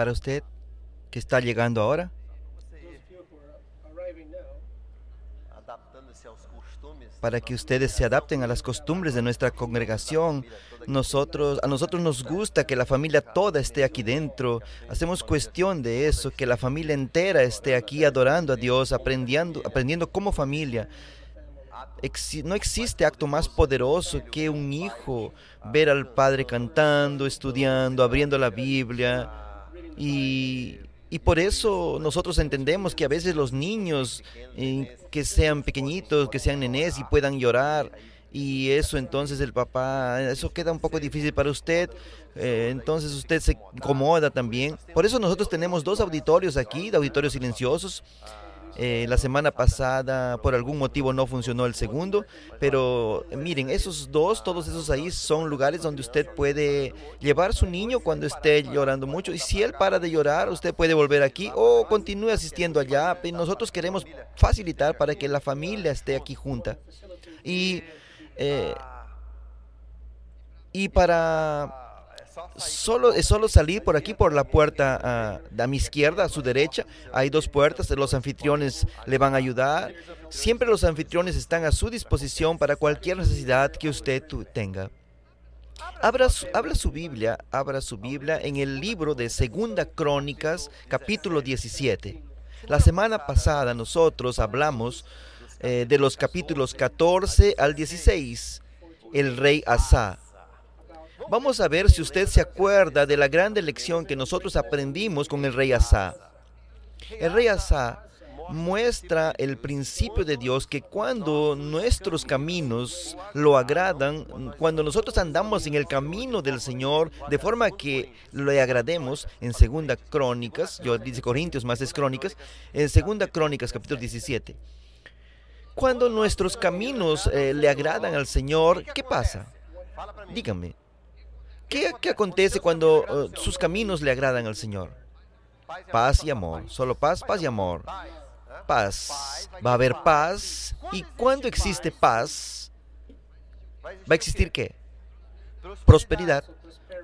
para usted que está llegando ahora, para que ustedes se adapten a las costumbres de nuestra congregación. A nosotros nos gusta que la familia toda esté aquí dentro. Hacemos cuestión de eso, que la familia entera esté aquí adorando a Dios, aprendiendo como familia. No existe acto más poderoso que un hijo ver al padre cantando, estudiando, abriendo la Biblia. Y por eso nosotros entendemos que a veces los niños, que sean pequeñitos, que sean nenés y puedan llorar, y eso entonces el papá, eso queda un poco difícil para usted, entonces usted se incomoda también. Por eso nosotros tenemos dos auditorios aquí, de auditorios silenciosos. La semana pasada por algún motivo no funcionó el segundo, pero miren, esos dos, todos esos ahí son lugares donde usted puede llevar a su niño cuando esté llorando mucho, y si él para de llorar, usted puede volver aquí o continúe asistiendo allá. Nosotros queremos facilitar para que la familia esté aquí junta. Y, eh, y para es solo salir por aquí, por la puerta a mi izquierda, a su derecha. Hay dos puertas, los anfitriones le van a ayudar. Siempre los anfitriones están a su disposición para cualquier necesidad que usted tenga. Abra su Biblia en el libro de Segunda Crónicas, capítulo 17. La semana pasada nosotros hablamos de los capítulos 14 al 16, el rey Asa. Vamos a ver si usted se acuerda de la grande lección que nosotros aprendimos con el rey Asa. El rey Asa muestra el principio de Dios, que cuando nuestros caminos lo agradan, cuando nosotros andamos en el camino del Señor de forma que le agrademos, en Segunda Crónicas, yo dice Corintios, más es Crónicas, en Segunda Crónicas capítulo 17. Cuando nuestros caminos le agradan al Señor, ¿qué pasa? Díganme. ¿Qué acontece cuando sus caminos le agradan al Señor? Paz y amor. Solo paz, paz y amor. Paz. Va a haber paz. ¿Y cuando existe paz? ¿Va a existir qué? Prosperidad.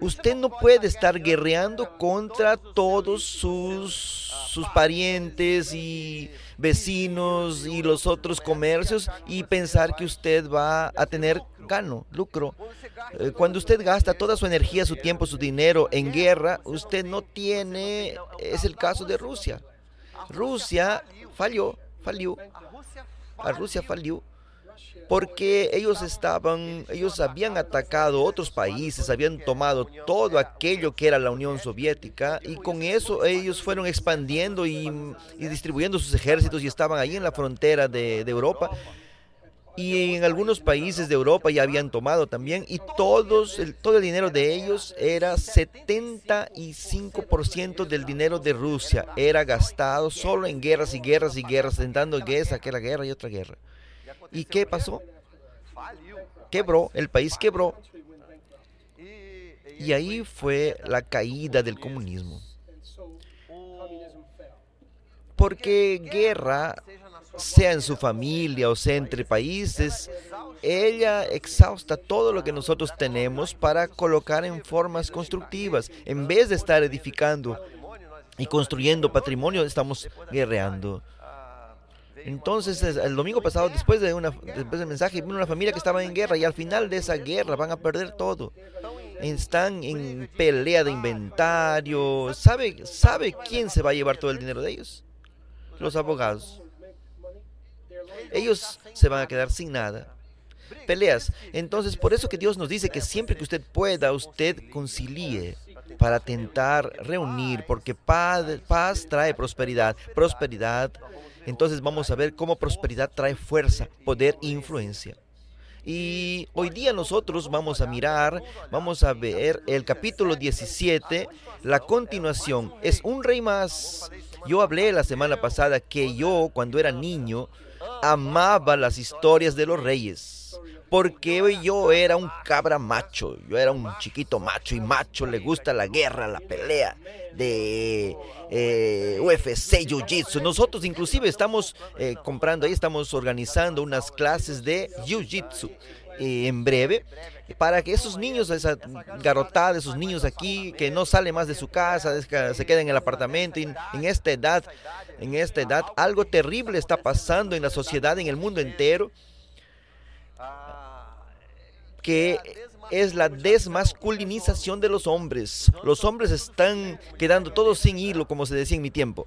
Usted no puede estar guerreando contra todos sus parientes y vecinos y los otros comercios y pensar que usted va a tener lucro. Cuando usted gasta toda su energía, su tiempo, su dinero en guerra, usted no tiene. Es el caso de Rusia. Rusia falló. A Rusia falló porque ellos habían atacado otros países, habían tomado todo aquello que era la Unión Soviética, y con eso ellos fueron expandiendo y distribuyendo sus ejércitos, y estaban ahí en la frontera de Europa. Y en algunos países de Europa ya habían tomado también, y todo el dinero de ellos era 75% del dinero de Rusia, era gastado solo en guerras y guerras y guerras, intentando aquella guerra y otra guerra. ¿Y qué pasó? Quebró, el país quebró. Y ahí fue la caída del comunismo. Porque guerra, sea en su familia o sea entre países, ella exhausta todo lo que nosotros tenemos para colocar en formas constructivas. En vez de estar edificando y construyendo patrimonio, estamos guerreando. Entonces, el domingo pasado, después del mensaje, vino una familia que estaba en guerra, y al final de esa guerra van a perder todo. Están en pelea de inventario. ¿Sabe quién se va a llevar todo el dinero de ellos? Los abogados. Ellos se van a quedar sin nada. Peleas. Entonces, por eso que Dios nos dice que siempre que usted pueda, usted concilie para tentar reunir, porque paz trae prosperidad. Prosperidad. Entonces vamos a ver cómo prosperidad trae fuerza, poder e influencia. Y hoy día nosotros vamos a ver el capítulo 17, la continuación. Es un rey más. Yo hablé la semana pasada que yo, cuando era niño, amaba las historias de los reyes, porque yo era un cabra macho, yo era un chiquito macho, y macho le gusta la guerra, la pelea de UFC, Jiu-Jitsu. Nosotros inclusive estamos comprando ahí, estamos organizando unas clases de Jiu-Jitsu, en breve, para que esos niños, esa garotada, esos niños aquí que no salen más de su casa, se quedan en el apartamento, y en esta edad, algo terrible está pasando en la sociedad, en el mundo entero, que es la desmasculinización de los hombres. Los hombres están quedando todos sin hilo, como se decía en mi tiempo.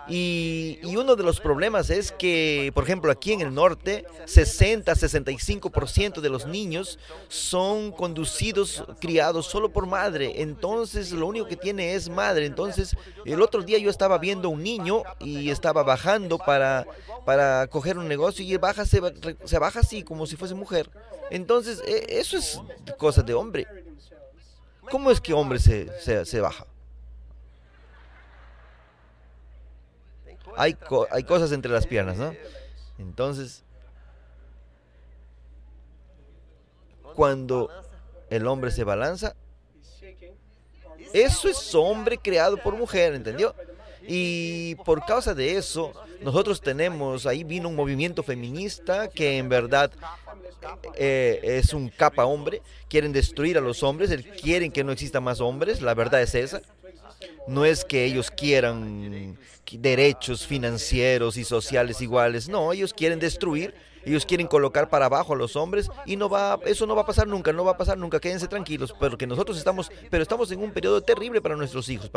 Y uno de los problemas es que, por ejemplo, aquí en el norte, 60-65% de los niños son conducidos, criados solo por madre. Entonces, lo único que tiene es madre. Entonces, el otro día yo estaba viendo un niño y estaba bajando para coger un negocio y baja, se baja así, como si fuese mujer. Entonces, eso es cosa de hombre. ¿Cómo es que hombre se baja? Hay cosas entre las piernas, ¿no? Entonces, cuando el hombre se balanza, eso es hombre creado por mujer, ¿entendió? Y por causa de eso, nosotros tenemos, ahí vino un movimiento feminista que en verdad es un capa hombre, quieren destruir a los hombres, quieren que no existan más hombres, la verdad es esa. No es que ellos quieran derechos financieros y sociales iguales, no, ellos quieren destruir, ellos quieren colocar para abajo a los hombres y eso no va a pasar nunca, no va a pasar nunca, quédense tranquilos, porque estamos en un periodo terrible para nuestros hijos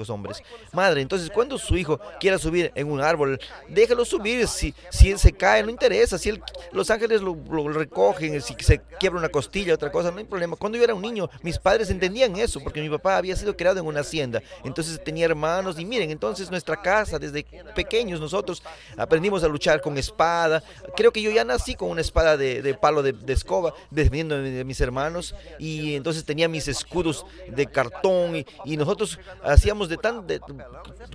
hombres. Madre, entonces cuando su hijo quiera subir en un árbol, déjalo subir, si él se cae, no interesa, los ángeles lo recogen, si se quiebra una costilla, otra cosa, no hay problema. Cuando yo era un niño, mis padres entendían eso, porque mi papá había sido criado en una hacienda, entonces tenía hermanos, y miren, entonces nuestra casa, desde pequeños nosotros aprendimos a luchar con espada. Creo que yo ya nací con una espada de palo de escoba, defendiendo de mis hermanos, y entonces tenía mis escudos de cartón, y nosotros hacíamos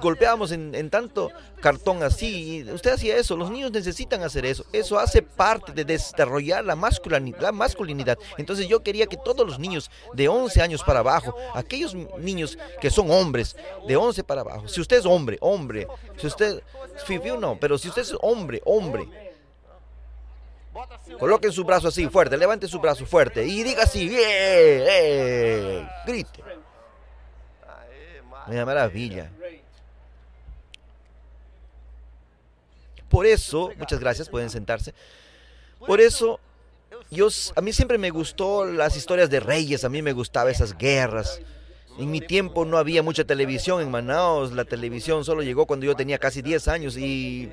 golpeábamos en tanto cartón así, y usted hacía eso, los niños necesitan hacer eso, eso hace parte de desarrollar la masculinidad. Entonces yo quería que todos los niños de 11 años para abajo, aquellos niños que son hombres, de 11 para abajo, si usted es hombre, si usted, no, pero si usted es hombre, coloquen su brazo así fuerte, levante su brazo fuerte y diga así, grite. Una maravilla. Por eso, muchas gracias, pueden sentarse. Por eso, a mí siempre me gustó las historias de reyes, a mí me gustaban esas guerras. En mi tiempo no había mucha televisión en Manaos, la televisión solo llegó cuando yo tenía casi 10 años y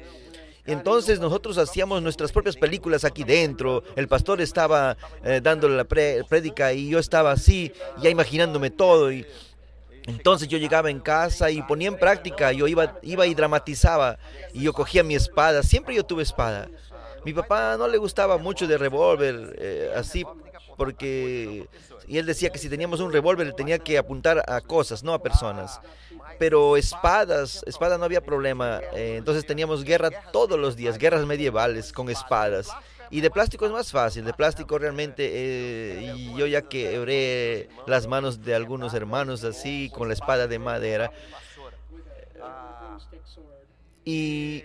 entonces nosotros hacíamos nuestras propias películas aquí dentro. El pastor estaba dándole la prédica y yo estaba así, ya imaginándome todo. Y entonces yo llegaba en casa y ponía en práctica. Yo iba y dramatizaba. Y yo cogía mi espada. Siempre yo tuve espada. Mi papá no le gustaba mucho de revólver, así, porque y él decía que si teníamos un revólver tenía que apuntar a cosas, no a personas. Pero espada no había problema. Entonces teníamos guerra todos los días, guerras medievales con espadas. Y de plástico es más fácil, de plástico realmente, y yo ya quebré las manos de algunos hermanos así, con la espada de madera. Y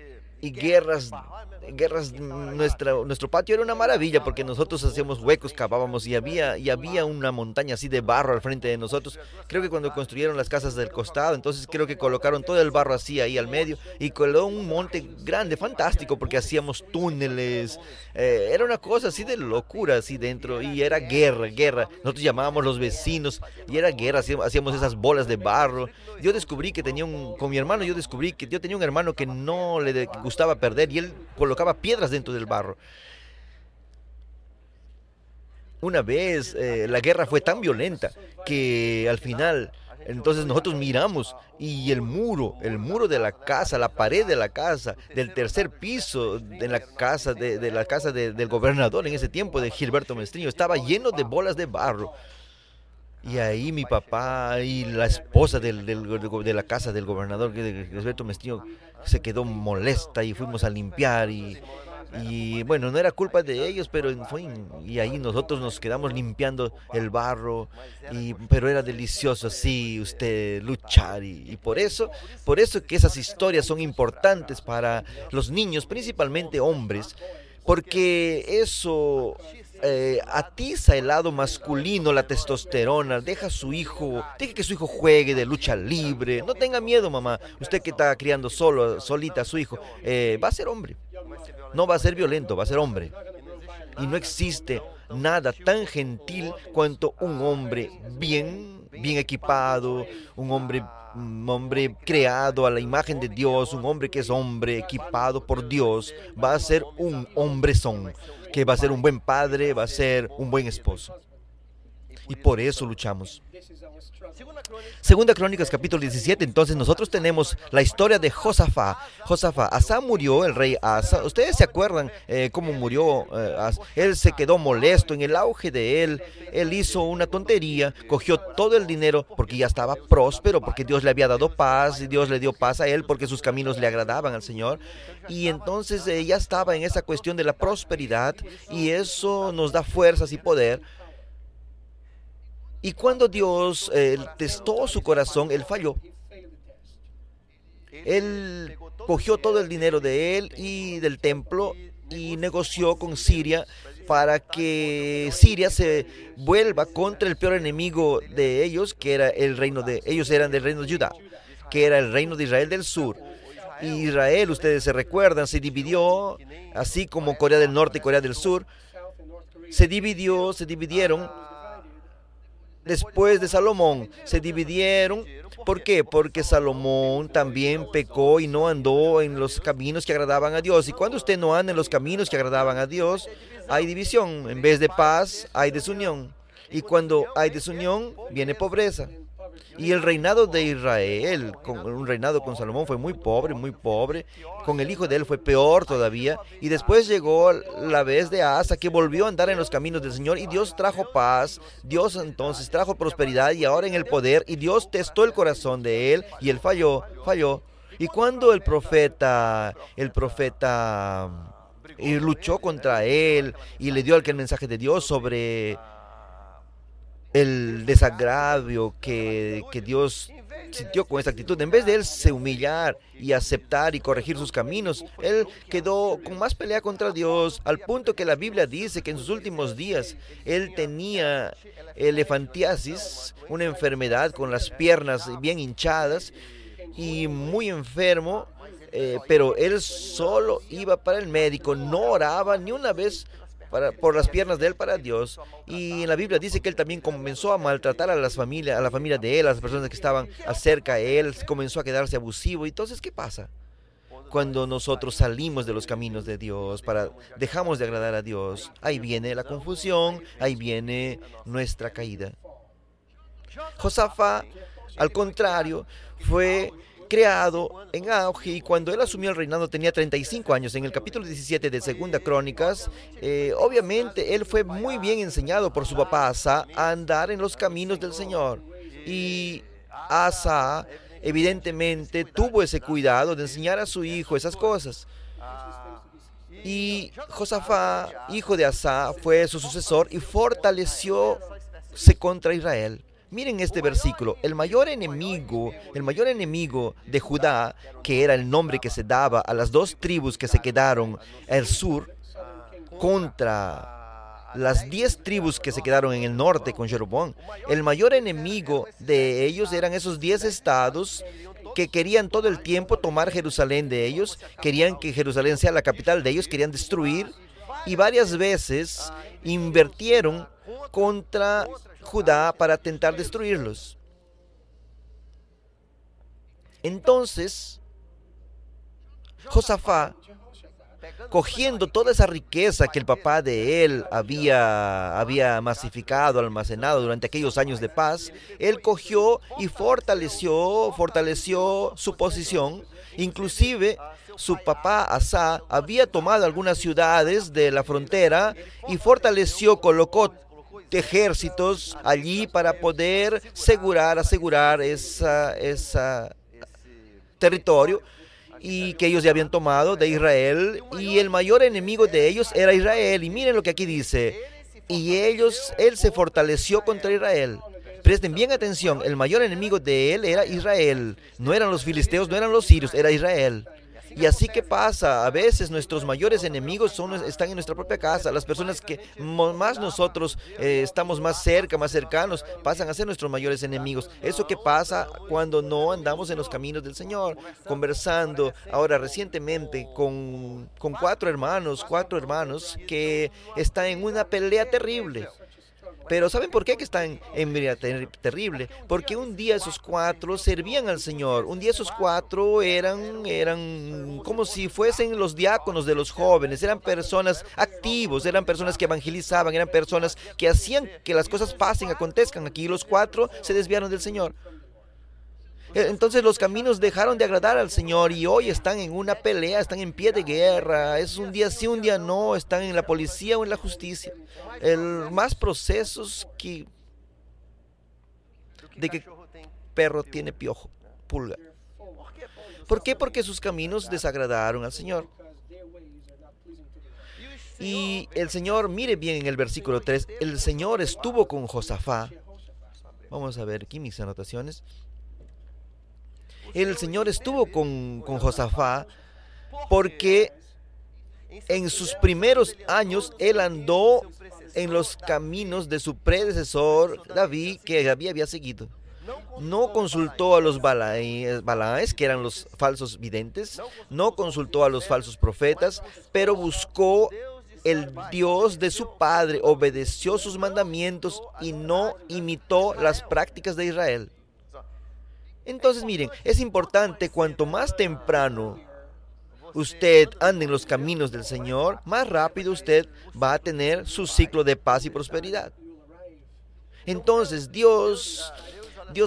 nuestro patio era una maravilla porque nosotros hacíamos huecos, cavábamos y había una montaña así de barro al frente de nosotros. Creo que cuando construyeron las casas del costado, entonces creo que colocaron todo el barro así ahí al medio y coló un monte grande, fantástico, porque hacíamos túneles. Era una cosa así de locura así dentro y era guerra. Nosotros llamábamos los vecinos y era guerra, hacíamos esas bolas de barro. Yo descubrí que con mi hermano, yo descubrí que yo tenía un hermano que no le gustaba perder y él colocaba piedras dentro del barro. Una vez la guerra fue tan violenta que al final, entonces nosotros miramos y el muro de la casa, la pared de la casa, del tercer piso de la casa del gobernador en ese tiempo, de Gilberto Mestriño, estaba lleno de bolas de barro. Y ahí mi papá y la esposa de la casa del gobernador, de Gilberto Mestriño, se quedó molesta y fuimos a limpiar y bueno, no era culpa de ellos, pero y ahí nosotros nos quedamos limpiando el barro, pero era delicioso así usted luchar y por eso que esas historias son importantes para los niños, principalmente hombres, porque eso atiza el lado masculino, la testosterona, deje que su hijo juegue de lucha libre. No tenga miedo, mamá. Usted que está criando solita a su hijo, va a ser hombre. No va a ser violento, va a ser hombre. Y no existe nada tan gentil cuanto un hombre bien equipado, un hombre creado a la imagen de Dios, un hombre que es hombre, equipado por Dios, va a ser un hombrezón, que va a ser un buen padre, va a ser un buen esposo. Y por eso luchamos. Segunda Crónicas capítulo 17, entonces nosotros tenemos la historia de Josafat. Asa murió, el rey Asa. Ustedes se acuerdan cómo murió Asa. Él se quedó molesto en el auge de él. Él hizo una tontería, cogió todo el dinero porque ya estaba próspero, porque Dios le había dado paz y Dios le dio paz a él porque sus caminos le agradaban al Señor. Y entonces ya estaba en esa cuestión de la prosperidad y eso nos da fuerzas y poder. Y cuando Dios testó su corazón, él falló. Él cogió todo el dinero de él y del templo y negoció con Siria para que Siria se vuelva contra el peor enemigo de ellos, que era el reino de... Ellos eran del reino de Judá, que era el reino de Israel del sur. Israel, ustedes se recuerdan, se dividió, así como Corea del Norte y Corea del Sur, se dividieron. Después de Salomón, se dividieron. ¿Por qué? Porque Salomón también pecó y no andó en los caminos que agradaban a Dios. Y cuando usted no anda en los caminos que agradaban a Dios, hay división. En vez de paz, hay desunión. Y cuando hay desunión, viene pobreza. Y el reinado de Israel, un reinado con Salomón, fue muy pobre, muy pobre. Con el hijo de él fue peor todavía. Y después llegó la vez de Asa, que volvió a andar en los caminos del Señor. Y Dios trajo paz, Dios entonces trajo prosperidad y ahora en el poder. Y Dios testó el corazón de él y él falló. Y cuando el profeta luchó contra él y le dio el mensaje de Dios sobre el desagravio que Dios sintió con esa actitud, en vez de él se humillar y aceptar y corregir sus caminos, él quedó con más pelea contra Dios, al punto que la Biblia dice que en sus últimos días él tenía elefantiasis, una enfermedad con las piernas bien hinchadas y muy enfermo, pero él solo iba para el médico, no oraba ni una vez por las piernas de él para Dios. Y en la Biblia dice que él también comenzó a maltratar a la familia de él, a las personas que estaban acerca de él, comenzó a quedarse abusivo. Entonces, ¿qué pasa? Cuando nosotros salimos de los caminos de Dios, dejamos de agradar a Dios, ahí viene la confusión, ahí viene nuestra caída. Josafat, al contrario, fue creado en auge y cuando él asumió el reinado tenía 35 años. En el capítulo 17 de Segunda Crónicas, obviamente él fue muy bien enseñado por su papá Asa a andar en los caminos del Señor. Y Asa evidentemente tuvo ese cuidado de enseñar a su hijo esas cosas. Y Josafat, hijo de Asa, fue su sucesor y fortalecióse contra Israel. Miren este versículo, el mayor enemigo de Judá, que era el nombre que se daba a las dos tribus que se quedaron al sur, contra las 10 tribus que se quedaron en el norte con Jeroboam, el mayor enemigo de ellos eran esos 10 estados que querían todo el tiempo tomar Jerusalén de ellos, querían que Jerusalén sea la capital de ellos, querían destruir, y varias veces invirtieron contra Judá para intentar destruirlos. Entonces, Josafat, cogiendo toda esa riqueza que el papá de él había masificado, almacenado durante aquellos años de paz, él cogió y fortaleció su posición. Inclusive, su papá Asa había tomado algunas ciudades de la frontera y colocó ejércitos allí para poder asegurar ese territorio y que ellos ya habían tomado de Israel, y el mayor enemigo de ellos era Israel. Y miren lo que aquí dice, él se fortaleció contra Israel. Presten bien atención, el mayor enemigo de él era Israel, no eran los filisteos, no eran los sirios, era Israel. Y así que pasa, a veces nuestros mayores enemigos están en nuestra propia casa. Las personas que más nosotros estamos más cerca, más cercanos, pasan a ser nuestros mayores enemigos. Eso que pasa cuando no andamos en los caminos del Señor, conversando. Ahora, recientemente, con cuatro hermanos que están en una pelea terrible. Pero ¿saben por qué que están en pelea terrible? Porque un día esos cuatro servían al Señor. Un día esos cuatro eran como si fuesen los diáconos de los jóvenes. Eran personas activos, eran personas que evangelizaban, eran personas que hacían que las cosas pasen, acontezcan aquí. Y los cuatro se desviaron del Señor. Entonces los caminos dejaron de agradar al Señor y hoy están en una pelea, están en pie de guerra. Es un día sí, un día no, están en la policía o en la justicia. Más procesos de que perro tiene piojo, pulga. ¿Por qué? Porque sus caminos desagradaron al Señor. Y el Señor, mire bien en el versículo 3, el Señor estuvo con Josafá. Vamos a ver aquí mis anotaciones. El Señor estuvo con Josafá porque en sus primeros años él andó en los caminos de su predecesor David, que David había seguido. No consultó a los Balaes, que eran los falsos videntes, no consultó a los falsos profetas, pero buscó el Dios de su padre, obedeció sus mandamientos y no imitó las prácticas de Israel. Entonces, miren, es importante cuanto más temprano usted ande en los caminos del Señor, más rápido usted va a tener su ciclo de paz y prosperidad. Entonces, Dios,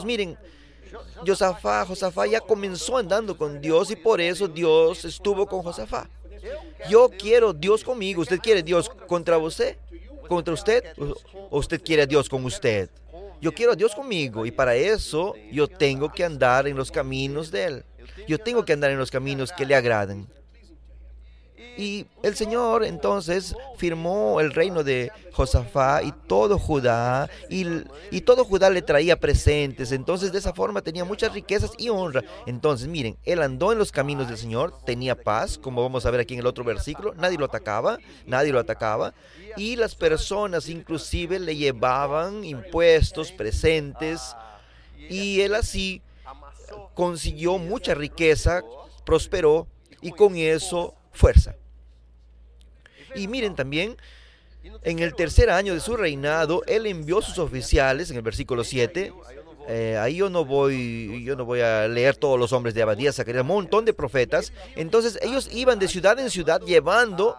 miren, Josafá ya comenzó andando con Dios y por eso Dios estuvo con Josafá. Yo quiero Dios conmigo. ¿Usted quiere Dios contra usted? ¿Contra usted? ¿O usted quiere a Dios con usted? Yo quiero a Dios conmigo y para eso yo tengo que andar en los caminos de Él. Yo tengo que andar en los caminos que le agradan. Y el Señor entonces firmó el reino de Josafá y todo Judá, y todo Judá le traía presentes. Entonces de esa forma tenía muchas riquezas y honra. Entonces miren, él andó en los caminos del Señor, tenía paz, como vamos a ver aquí en el otro versículo. Nadie lo atacaba. Y las personas inclusive le llevaban impuestos, presentes, y él así consiguió mucha riqueza, prosperó y con eso fuerza. Y miren también, en el tercer año de su reinado, él envió sus oficiales, en el versículo 7, ahí yo no voy a leer todos los hombres de Abadías, Zacarías, un montón de profetas. Entonces ellos iban de ciudad en ciudad llevando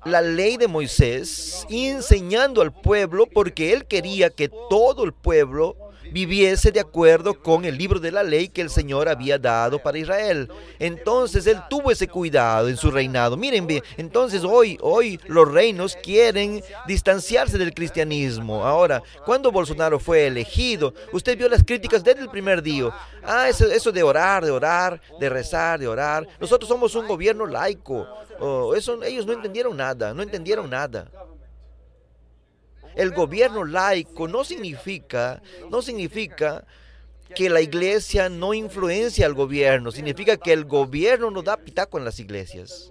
la ley de Moisés, enseñando al pueblo, porque él quería que todo el pueblo viviese de acuerdo con el libro de la ley que el Señor había dado para Israel. Entonces él tuvo ese cuidado en su reinado. Miren bien, entonces hoy los reinos quieren distanciarse del cristianismo. Ahora, cuando Bolsonaro fue elegido, usted vio las críticas desde el primer día. Eso de orar, de rezar, de orar. Nosotros somos un gobierno laico. Ellos no entendieron nada. El gobierno laico no significa que la iglesia no influencia al gobierno. Significa que el gobierno no da pitaco en las iglesias.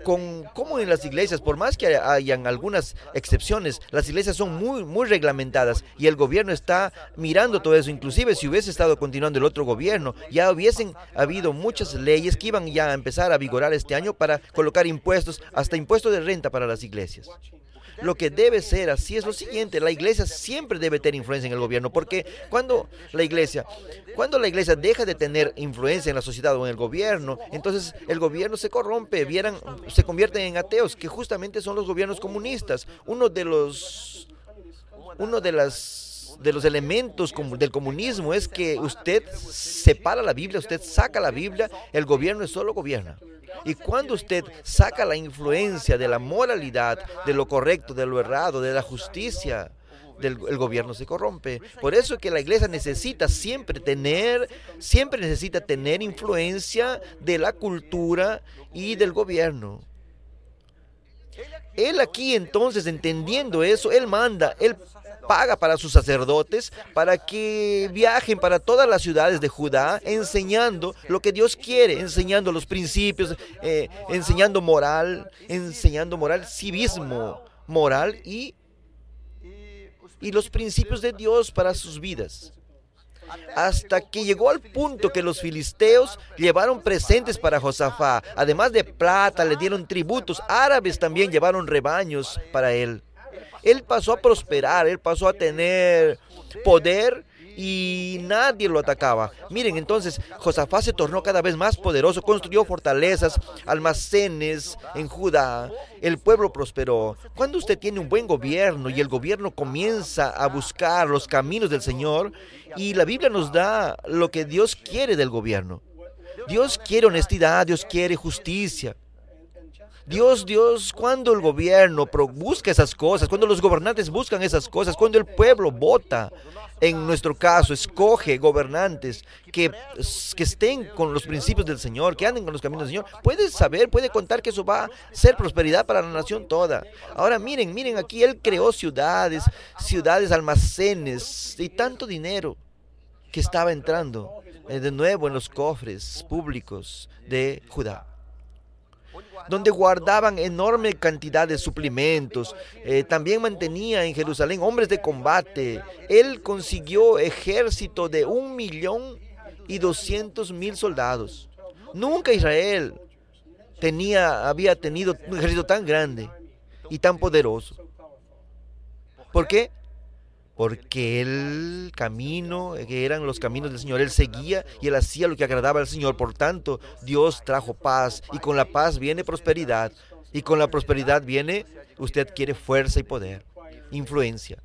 Como en las iglesias, por más que hayan algunas excepciones, las iglesias son muy reglamentadas y el gobierno está mirando todo eso. Inclusive si hubiese estado continuando el otro gobierno, ya hubiesen habido muchas leyes que iban ya a empezar a vigorar este año para colocar impuestos, hasta impuestos de renta para las iglesias. Lo que debe ser así es lo siguiente: la iglesia siempre debe tener influencia en el gobierno, porque cuando la iglesia deja de tener influencia en la sociedad o en el gobierno, entonces el gobierno se corrompe, se convierten en ateos, que justamente son los gobiernos comunistas. Uno de los elementos del comunismo es que usted separa la Biblia, usted saca la Biblia, el gobierno solo gobierna. Y cuando usted saca la influencia de la moralidad, de lo correcto, de lo errado, de la justicia, el gobierno se corrompe. Por eso es que la iglesia siempre necesita tener influencia de la cultura y del gobierno. Él aquí entonces, entendiendo eso, él manda, paga para sus sacerdotes para que viajen para todas las ciudades de Judá, enseñando lo que Dios quiere, enseñando los principios, enseñando moral, civismo moral y los principios de Dios para sus vidas. Hasta que llegó al punto que los filisteos llevaron presentes para Josafat. Además de plata, le dieron tributos. Árabes también llevaron rebaños para él. Él pasó a prosperar, él pasó a tener poder y nadie lo atacaba. Miren, entonces Josafat se tornó cada vez más poderoso, construyó fortalezas, almacenes en Judá. El pueblo prosperó. Cuando usted tiene un buen gobierno y el gobierno comienza a buscar los caminos del Señor, y la Biblia nos da lo que Dios quiere del gobierno. Dios quiere honestidad, Dios quiere justicia. Dios, cuando el gobierno busca esas cosas, cuando los gobernantes buscan esas cosas, cuando el pueblo vota, en nuestro caso, escoge gobernantes que estén con los principios del Señor, que anden con los caminos del Señor, puede contar que eso va a ser prosperidad para la nación toda. Ahora miren aquí, Él creó ciudades, almacenes y tanto dinero que estaba entrando de nuevo en los cofres públicos de Judá, donde guardaban enorme cantidad de suplementos. También mantenía en Jerusalén hombres de combate. Él consiguió ejército de 1.200.000 soldados. Nunca Israel había tenido un ejército tan grande y tan poderoso. ¿Por qué? Porque el camino, que eran los caminos del Señor, Él seguía y Él hacía lo que agradaba al Señor. Por tanto, Dios trajo paz, y con la paz viene prosperidad, y con la prosperidad viene, usted quiere fuerza y poder, influencia.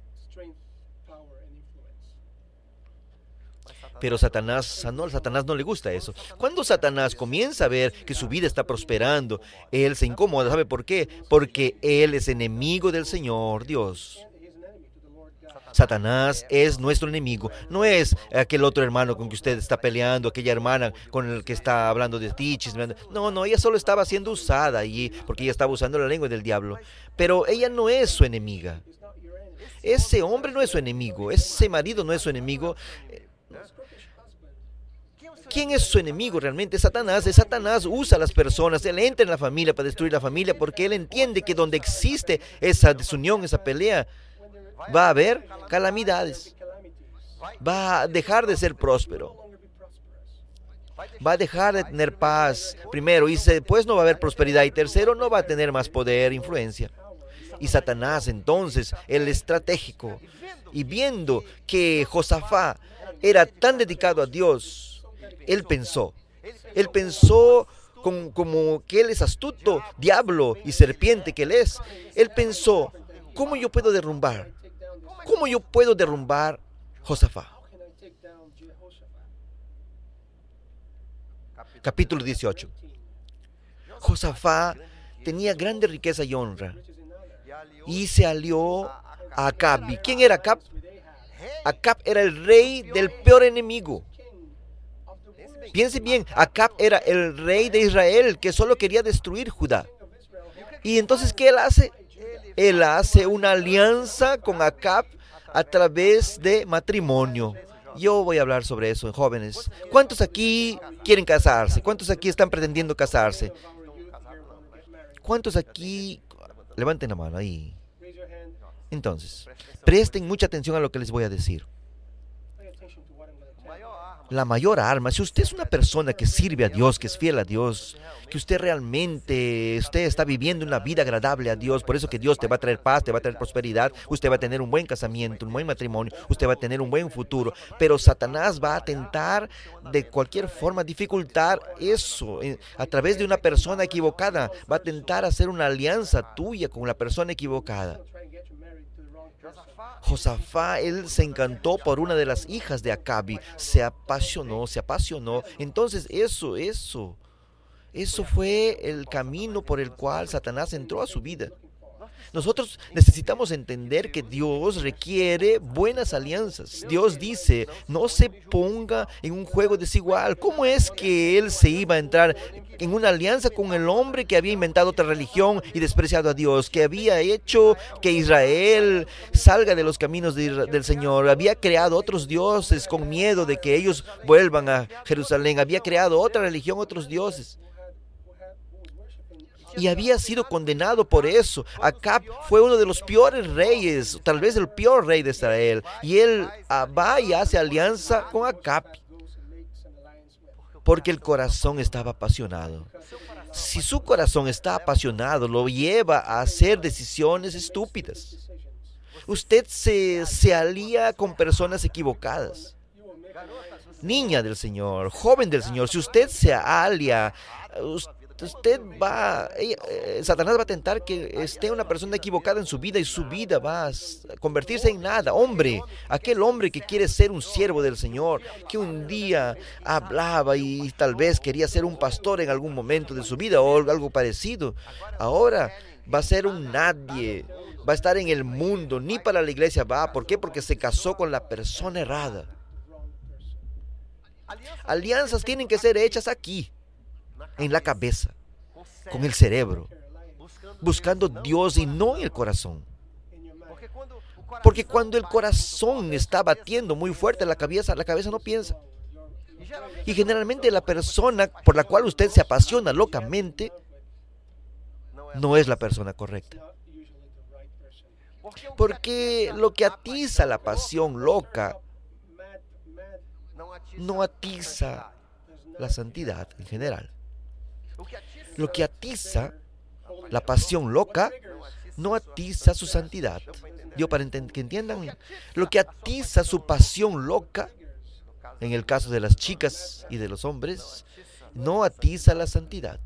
Pero Satanás no le gusta eso. Cuando Satanás comienza a ver que su vida está prosperando, él se incomoda. ¿Sabe por qué? Porque él es enemigo del Señor Dios. Satanás es nuestro enemigo. No es aquel otro hermano con que usted está peleando, aquella hermana con el que está hablando de ti, chismeando. No, ella solo estaba siendo usada allí porque ella estaba usando la lengua del diablo. Pero ella no es su enemiga. Ese hombre no es su enemigo. Ese marido no es su enemigo. ¿Quién es su enemigo realmente? Satanás. Satanás usa a las personas. Él entra en la familia para destruir la familia porque él entiende que donde existe esa desunión, esa pelea, va a haber calamidades. Va a dejar de ser próspero. Va a dejar de tener paz, primero, y después no va a haber prosperidad, y tercero, no va a tener más poder, influencia. Y Satanás, entonces, el estratégico, y viendo que Josafat era tan dedicado a Dios, él pensó como que él es astuto, diablo y serpiente que él es. Él pensó, ¿cómo yo puedo derrumbar Josafat? Capítulo 18. Josafat tenía grande riqueza y honra y se alió a Acab. ¿Y quién era Acab? Acab era el rey del peor enemigo. Piense bien, Acab era el rey de Israel que solo quería destruir Judá. Y entonces, ¿qué él hace? Él hace una alianza con Acab a través de matrimonio. Yo voy a hablar sobre eso, jóvenes. ¿Cuántos aquí quieren casarse? ¿Cuántos aquí están pretendiendo casarse? ¿Cuántos aquí? Levanten la mano ahí. Entonces, presten mucha atención a lo que les voy a decir. La mayor arma, si usted es una persona que sirve a Dios, que es fiel a Dios, que usted está viviendo una vida agradable a Dios, por eso que Dios te va a traer paz, te va a traer prosperidad, usted va a tener un buen casamiento, un buen matrimonio, usted va a tener un buen futuro, pero Satanás va a tentar de cualquier forma dificultar eso a través de una persona equivocada, va a tentar hacer una alianza tuya con la persona equivocada. Josafat, él se encantó por una de las hijas de Acabi, se apasionó. Entonces eso fue el camino por el cual Satanás entró a su vida. Nosotros necesitamos entender que Dios requiere buenas alianzas. Dios dice, no se ponga en un juego desigual. ¿Cómo es que Él se iba a entrar en una alianza con el hombre que había inventado otra religión y despreciado a Dios, que había hecho que Israel salga de los caminos del Señor, había creado otros dioses con miedo de que ellos vuelvan a Jerusalén, había creado otra religión, otros dioses? Y había sido condenado por eso. Acab fue uno de los peores reyes, tal vez el peor rey de Israel. Y él va y hace alianza con Acab, porque el corazón estaba apasionado. Si su corazón está apasionado, lo lleva a hacer decisiones estúpidas. Usted se alía con personas equivocadas. Niña del Señor, joven del Señor, si usted se alia, Satanás va a tentar que esté una persona equivocada en su vida y su vida va a convertirse en nada. Hombre, aquel hombre que quiere ser un siervo del Señor, que un día hablaba y tal vez quería ser un pastor en algún momento de su vida o algo parecido, ahora va a ser un nadie, va a estar en el mundo, ni para la iglesia va. ¿Por qué? Porque se casó con la persona errada. Alianzas tienen que ser hechas aquí, en la cabeza, con el cerebro, buscando Dios y no en el corazón. Porque cuando el corazón está batiendo muy fuerte, la cabeza no piensa. Y generalmente la persona por la cual usted se apasiona locamente no es la persona correcta. Porque lo que atiza la pasión loca no atiza la santidad en general. Lo que atiza la pasión loca no atiza su santidad. Digo, para que entiendan, lo que atiza su pasión loca, en el caso de las chicas y de los hombres, no atiza la santidad,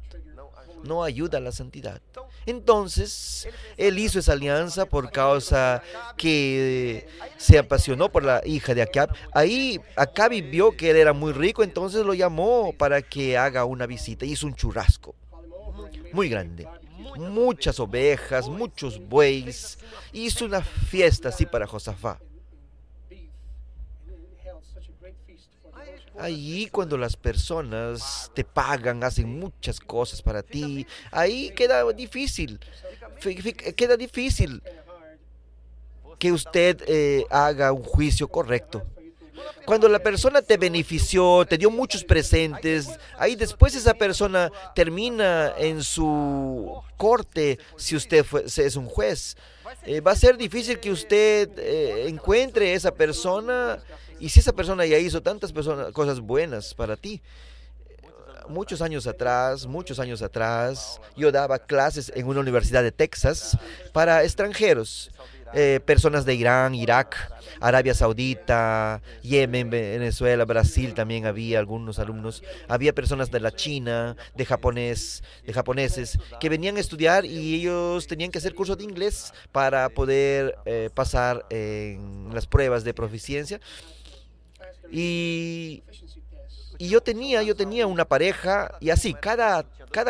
no ayuda a la santidad. Entonces, él hizo esa alianza por causa que se apasionó por la hija de Acab. Ahí Acab vio que él era muy rico, entonces lo llamó para que haga una visita. Hizo un churrasco muy grande, muchas ovejas, muchos bueyes. Hizo una fiesta así para Josafat. Ahí cuando las personas te pagan, hacen muchas cosas para ti, ahí queda difícil que usted haga un juicio correcto. Cuando la persona te benefició, te dio muchos presentes, ahí después esa persona termina en su corte, si usted es un juez. Va a ser difícil que usted encuentre esa persona, y si esa persona ya hizo tantas cosas buenas para ti. Muchos años atrás, yo daba clases en una universidad de Texas para extranjeros. Personas de Irán, Irak, Arabia Saudita, Yemen, Venezuela, Brasil también había algunos alumnos. Había personas de la China, de japoneses, que venían a estudiar y ellos tenían que hacer cursos de inglés para poder pasar en las pruebas de proficiencia. Y yo tenía una pareja y así, cada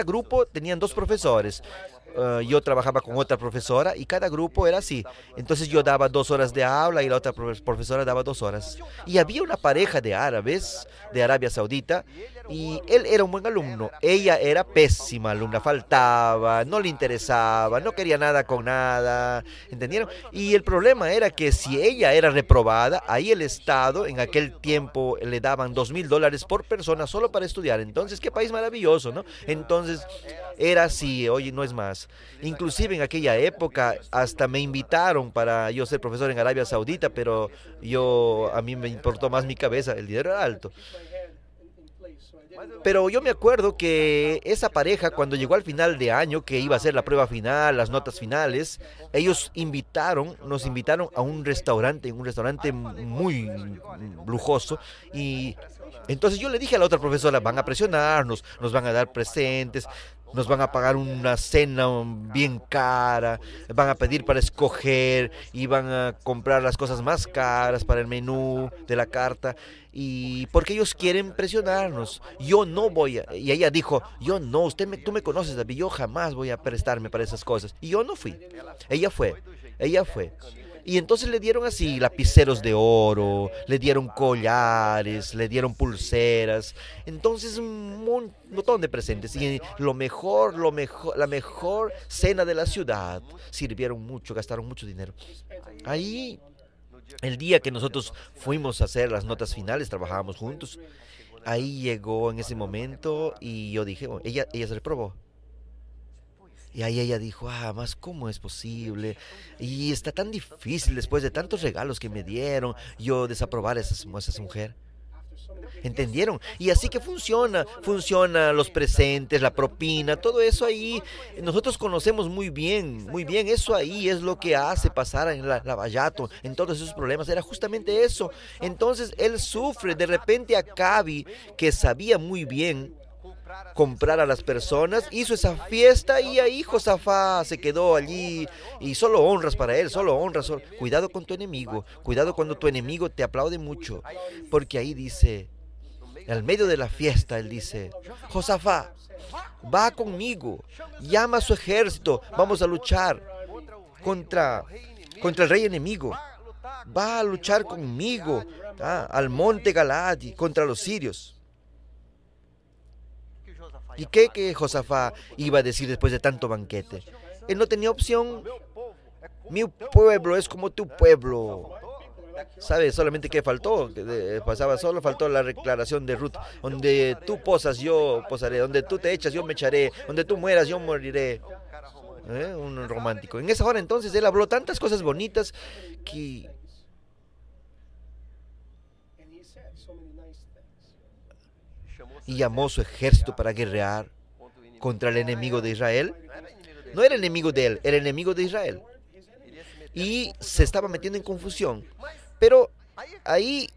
grupo tenían dos profesores. Yo trabajaba con otra profesora y cada grupo era así. Entonces yo daba 2 horas de aula y la otra profesora daba 2 horas. Y había una pareja de árabes de Arabia Saudita y él era un buen alumno. Ella era pésima alumna, faltaba, no le interesaba, no quería nada con nada, ¿entendieron? Y el problema era que si ella era reprobada, ahí el Estado en aquel tiempo le daban $2,000 por persona solo para estudiar. Entonces, qué país maravilloso, ¿no? Entonces, era así, oye, no es más. Inclusive en aquella época hasta me invitaron para yo ser profesor en Arabia Saudita, pero a mí me importó más mi cabeza, el dinero era alto. Pero yo me acuerdo que esa pareja, cuando llegó al final de año, que iba a ser la prueba final, las notas finales, ellos nos invitaron a un restaurante muy lujoso. Y entonces yo le dije a la otra profesora, van a presionarnos, nos van a dar presentes, nos van a pagar una cena bien cara, van a pedir para escoger y van a comprar las cosas más caras para el menú de la carta. Y porque ellos quieren presionarnos. Yo no voy a... Y ella dijo, yo no, tú me conoces, David, yo jamás voy a prestarme para esas cosas. Y yo no fui. Ella fue. Ella fue. Y entonces le dieron así lapiceros de oro, le dieron collares, le dieron pulseras. Entonces un montón de presentes. Y la mejor cena de la ciudad. Sirvieron mucho, gastaron mucho dinero. Ahí, el día que nosotros fuimos a hacer las notas finales, trabajábamos juntos. Ahí llegó en ese momento y yo dije, "Oh, ella se reprobó". Y ahí ella dijo, más ¿cómo es posible? Y está tan difícil después de tantos regalos que me dieron, yo desaprobar a esa mujer. ¿Entendieron? Y así que funciona los presentes, la propina, todo eso ahí. Nosotros conocemos muy bien, eso ahí es lo que hace pasar en Lavallato, en todos esos problemas, era justamente eso. Entonces él sufre, de repente Acabi, que sabía muy bien comprar a las personas, hizo esa fiesta y ahí Josafá se quedó allí y solo honras para él, solo honras. Cuidado con tu enemigo, cuidado cuando tu enemigo te aplaude mucho, porque ahí dice, al medio de la fiesta, él dice, Josafá, va conmigo, llama a su ejército, vamos a luchar contra el rey enemigo, va a luchar conmigo al monte Galaad contra los sirios. ¿Y qué Josafá iba a decir después de tanto banquete? Él no tenía opción. Mi pueblo es como tu pueblo. ¿Sabes? Solamente que faltó, solo faltó la declaración de Ruth. Donde tú posas, yo posaré. Donde tú te echas, yo me echaré. Donde tú mueras, yo moriré. Un romántico. En esa hora entonces él habló tantas cosas bonitas que... Y llamó su ejército para guerrear contra el enemigo de Israel. No era enemigo de él, era enemigo de Israel. Y se estaba metiendo en confusión. Pero ahí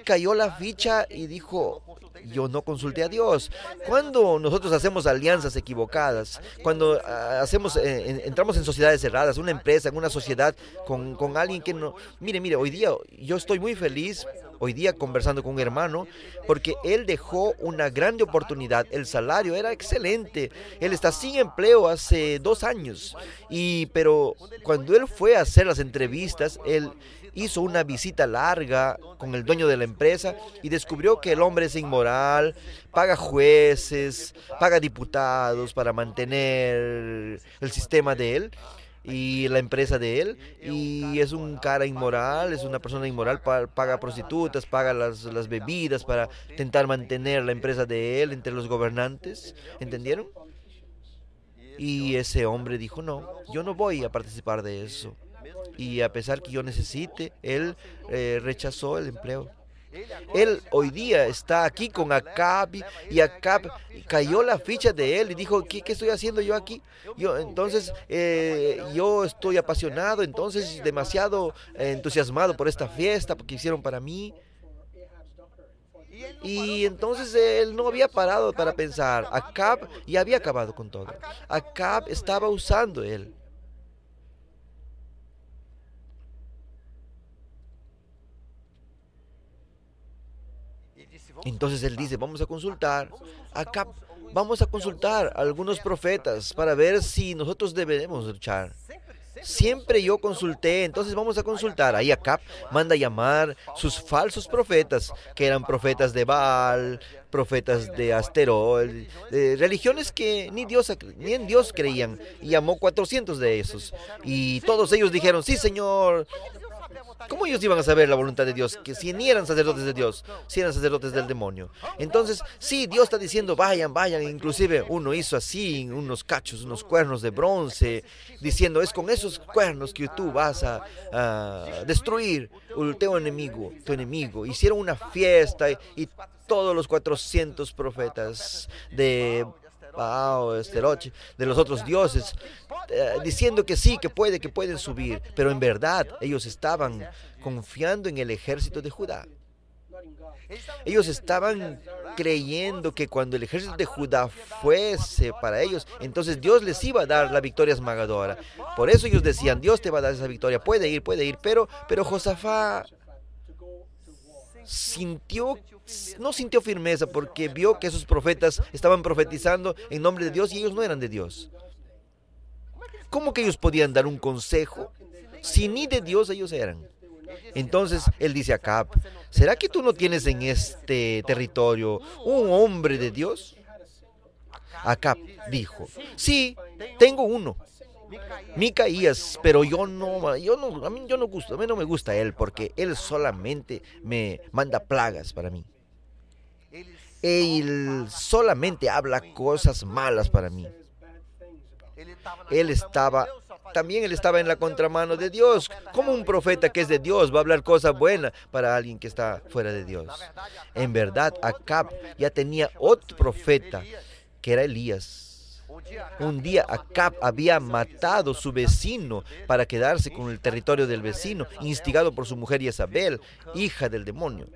cayó la ficha y dijo, yo no consulté a Dios. Cuando nosotros hacemos alianzas equivocadas, cuando entramos en sociedades cerradas, una empresa, en una sociedad con alguien que no... Mire, hoy día yo estoy muy feliz, hoy día conversando con un hermano, porque él dejó una grande oportunidad. El salario era excelente. Él está sin empleo hace 2 años. Pero cuando él fue a hacer las entrevistas, él hizo una visita larga con el dueño de la empresa y descubrió que el hombre es inmoral, paga jueces, paga diputados para mantener el sistema de él y la empresa de él, y es un cara inmoral, es una persona inmoral, paga prostitutas, paga las bebidas para intentar mantener la empresa de él entre los gobernantes. ¿Entendieron? Y ese hombre dijo, no, yo no voy a participar de eso. Y a pesar que yo necesite, él rechazó el empleo. Él hoy día está aquí con Acab y Acab cayó la ficha de él y dijo, ¿qué estoy haciendo yo aquí? Yo estoy apasionado, entonces demasiado entusiasmado por esta fiesta que hicieron para mí. Y entonces él no había parado para pensar. Acab ya había acabado con todo. Acab estaba usando él. Entonces él dice, vamos a consultar. Acab, vamos a consultar a algunos profetas para ver si nosotros debemos luchar. Siempre yo consulté, entonces vamos a consultar. Ahí Acab manda llamar sus falsos profetas, que eran profetas de Baal, profetas de Asterol, religiones que ni en Dios creían. Y llamó 400 de esos. Y todos ellos dijeron, sí, Señor. ¿Cómo ellos iban a saber la voluntad de Dios? Que si ni eran sacerdotes de Dios, si eran sacerdotes del demonio. Entonces, sí, Dios está diciendo, vayan. Inclusive uno hizo así, unos cachos, unos cuernos de bronce, diciendo, es con esos cuernos que tú vas a destruir tu enemigo. Hicieron una fiesta y todos los 400 profetas de de los otros dioses, diciendo que sí, que pueden subir, pero en verdad ellos estaban confiando en el ejército de Judá. Ellos estaban creyendo que cuando el ejército de Judá fuese para ellos, entonces Dios les iba a dar la victoria esmagadora. Por eso ellos decían, Dios te va a dar esa victoria, puede ir, pero Josafat no sintió firmeza porque vio que esos profetas estaban profetizando en nombre de Dios y ellos no eran de Dios. ¿Cómo que ellos podían dar un consejo si ni de Dios ellos eran? Entonces él dice a Acab, ¿será que tú no tienes en este territorio un hombre de Dios? Acab dijo, sí, tengo uno, Micaías, pero a mí no me gusta él porque él solamente me manda plagas para mí. Él solamente habla cosas malas para mí. Él estaba en la contramano de Dios. ¿Cómo un profeta que es de Dios va a hablar cosas buenas para alguien que está fuera de Dios? En verdad, Acab ya tenía otro profeta, que era Elías. Un día Acab había matado a su vecino para quedarse con el territorio del vecino, instigado por su mujer Jezabel, hija del demonio.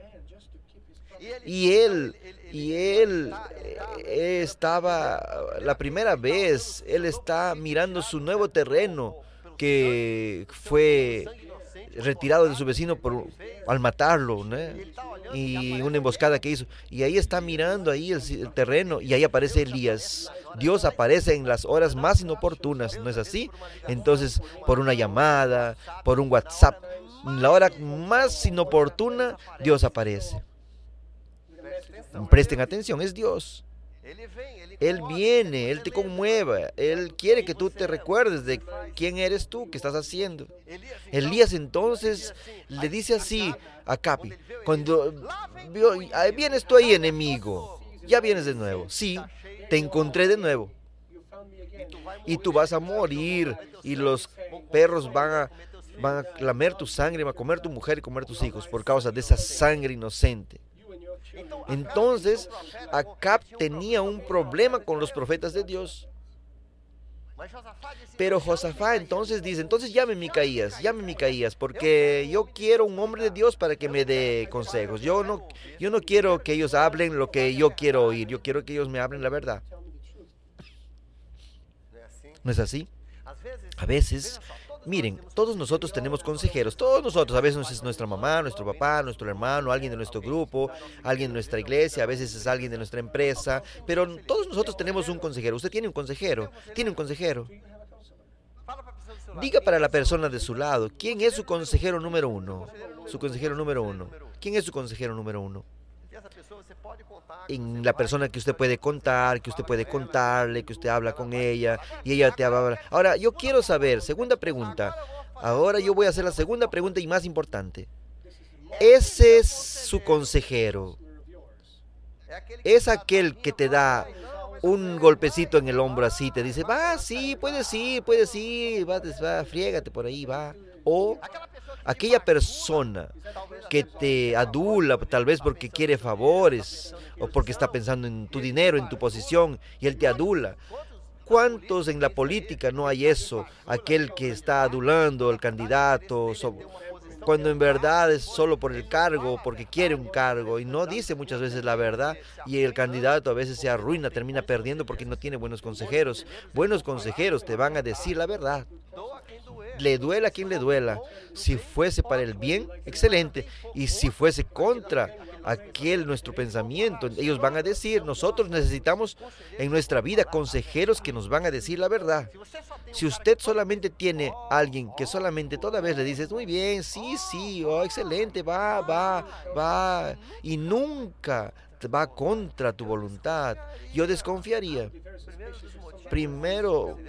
Y él estaba, la primera vez, él está mirando su nuevo terreno que fue retirado de su vecino al matarlo, ¿no? Y una emboscada que hizo. Y ahí está mirando ahí el terreno y ahí aparece Elías. Dios aparece en las horas más inoportunas, ¿no es así? Entonces, por una llamada, por un WhatsApp, en la hora más inoportuna, Dios aparece. Presten atención, es Dios. Él viene, Él te conmueve, Él quiere que tú te recuerdes de quién eres tú, qué estás haciendo. Elías entonces le dice así a Capi, cuando vienes tú ahí, enemigo, ya vienes de nuevo. Sí, te encontré de nuevo. Y tú vas a morir y los perros van a lamer tu sangre, van a comer tu mujer y comer tus hijos por causa de esa sangre inocente. Entonces, Acab tenía un problema con los profetas de Dios. Pero Josafat entonces dice, entonces llame Micaías, porque yo quiero un hombre de Dios para que me dé consejos. Yo no quiero que ellos hablen lo que yo quiero oír, yo quiero que ellos me hablen la verdad. ¿No es así? A veces, miren, todos nosotros tenemos consejeros, todos nosotros, a veces es nuestra mamá, nuestro papá, nuestro hermano, alguien de nuestro grupo, alguien de nuestra iglesia, a veces es alguien de nuestra empresa, pero todos nosotros tenemos un consejero. Usted tiene un consejero, Diga para la persona de su lado, ¿quién es su consejero número uno? Su consejero número uno. ¿Quién es su consejero número uno? En la persona que usted puede contar, que usted puede contarle, que usted habla con ella y ella te habla. Ahora, yo quiero saber, segunda pregunta. Ahora yo voy a hacer la segunda pregunta y más importante. Ese es su consejero. Es aquel que te da un golpecito en el hombro así, te dice, va, sí, puedes ir, va, friégate por ahí, va. O aquella persona que te adula, tal vez porque quiere favores, o porque está pensando en tu dinero, en tu posición, y él te adula. ¿Cuántos en la política no hay eso? Aquel que está adulando al candidato, cuando en verdad es solo por el cargo, porque quiere un cargo, y no dice muchas veces la verdad, y el candidato a veces se arruina, termina perdiendo porque no tiene buenos consejeros. Buenos consejeros te van a decir la verdad. Le duela a quien le duela. Si fuese para el bien, excelente. Y si fuese contra nuestro pensamiento, ellos van a decir, nosotros necesitamos en nuestra vida consejeros que nos van a decir la verdad. Si usted solamente tiene alguien que solamente toda vez le dices, muy bien, sí, oh, excelente, va, y nunca va contra tu voluntad, yo desconfiaría. Primero,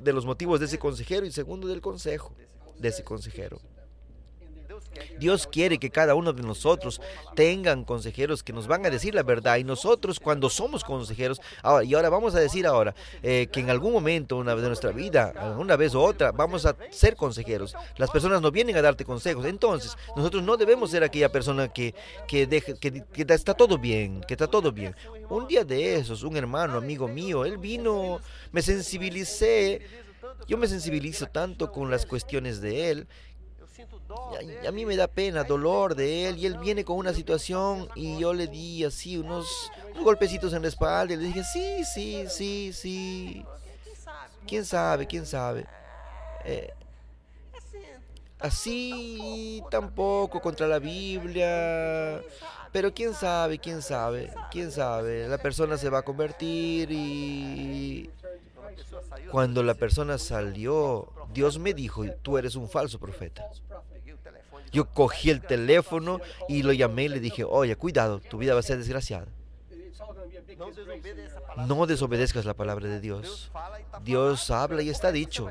de los motivos de ese consejero, y segundo, del consejo de ese consejero. Dios quiere que cada uno de nosotros tengan consejeros que nos van a decir la verdad, y nosotros cuando somos consejeros, ahora vamos a decir que en algún momento de nuestra vida, una vez u otra, vamos a ser consejeros. Las personas no vienen a darte consejos, entonces nosotros no debemos ser aquella persona que está todo bien, que está todo bien. Un día de esos, un hermano, amigo mío, él vino, yo me sensibilizo tanto con las cuestiones de él, a mí me da pena, dolor de él, y él viene con una situación y yo le di así unos golpecitos en la espalda y le dije, sí, sí, sí, sí, quién sabe, quién sabe. Eh, Así tampoco contra la Biblia, pero quién sabe, quién sabe, quién sabe. La persona se va a convertir y cuando la persona salió, Dios me dijo, tú eres un falso profeta. Yo cogí el teléfono y lo llamé y le dije, oye, cuidado, tu vida va a ser desgraciada. No desobedezcas la palabra de Dios. Dios habla y está dicho.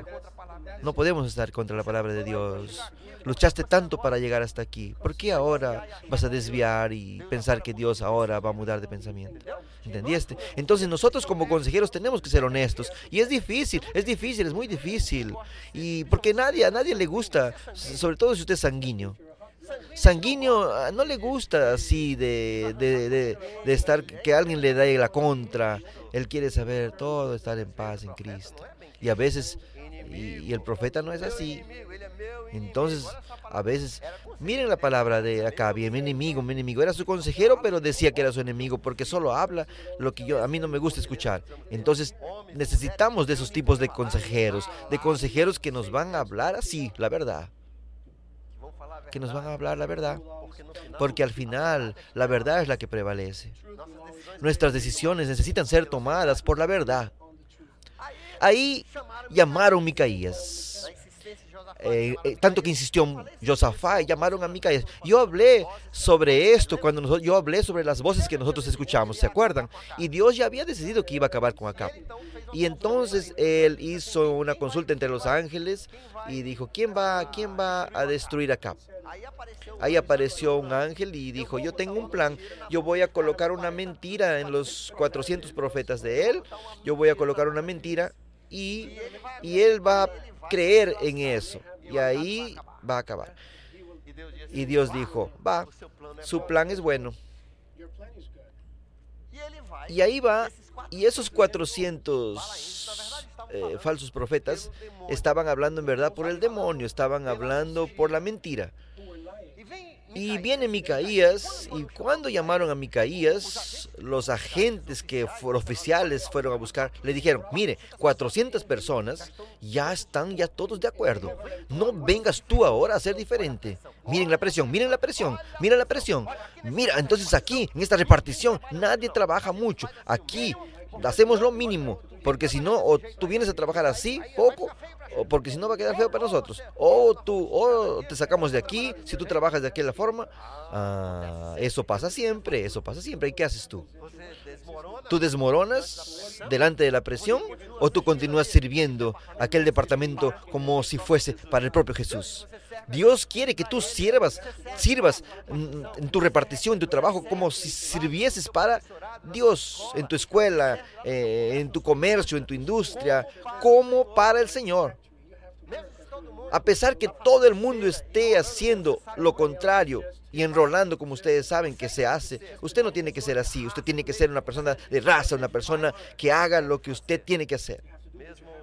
No podemos estar contra la palabra de Dios. Luchaste tanto para llegar hasta aquí. ¿Por qué ahora vas a desviar y pensar que Dios ahora va a mudar de pensamiento? ¿Entendiste? Entonces nosotros como consejeros tenemos que ser honestos. Y es difícil, es muy difícil. Y porque a nadie le gusta, sobre todo si usted es sanguíneo. Sanguíneo no le gusta así de estar, que alguien le dé la contra. Él quiere saber todo, estar en paz en Cristo. Y a veces, y el profeta no es así. Entonces, a veces, miren la palabra de Acab, mi enemigo, mi enemigo. Era su consejero, pero decía que era su enemigo, porque solo habla lo que a mí no me gusta escuchar. Entonces, necesitamos de esos tipos de consejeros que nos van a hablar así, la verdad. Que nos van a hablar la verdad, porque al final la verdad es la que prevalece. Nuestras decisiones necesitan ser tomadas por la verdad. Ahí llamaron a Micaías. Tanto que insistió Josafá, llamaron a Micaías. Yo hablé sobre esto yo hablé sobre las voces que nosotros escuchamos, ¿se acuerdan? Y Dios ya había decidido que iba a acabar con Acab. Y entonces él hizo una consulta entre los ángeles y dijo, ¿quién va a destruir a Acab? Ahí apareció un ángel y dijo, yo tengo un plan, yo voy a colocar una mentira en los 400 profetas de él, yo voy a colocar una mentira y él va a creer en eso y ahí va a acabar. Y Dios dijo, va, su plan es bueno. Y ahí va, y esos 400 falsos profetas estaban hablando en verdad por el demonio, estaban hablando por la mentira. Y viene Micaías, y cuando llamaron a Micaías, los agentes oficiales fueron a buscar, le dijeron, mire, 400 personas ya están todos de acuerdo. No vengas tú ahora a ser diferente. Miren la presión, miren la presión, mira la presión. Mira, entonces aquí, en esta repartición, nadie trabaja mucho. Aquí hacemos lo mínimo, porque si no, o tú vienes a trabajar así, poco, o porque si no va a quedar feo para nosotros. O te sacamos de aquí, si tú trabajas de aquella forma. Eso pasa siempre, eso pasa siempre. ¿Y qué haces tú? ¿Tú desmoronas delante de la presión o tú continúas sirviendo aquel departamento como si fuese para el propio Jesús? Dios quiere que tú sirvas en tu repartición, en tu trabajo, como si sirvieses para Dios, en tu escuela, en tu comercio, en tu industria, como para el Señor. A pesar que todo el mundo esté haciendo lo contrario y enrolando como ustedes saben que se hace, usted no tiene que ser así. Usted tiene que ser una persona de raza, una persona que haga lo que usted tiene que hacer.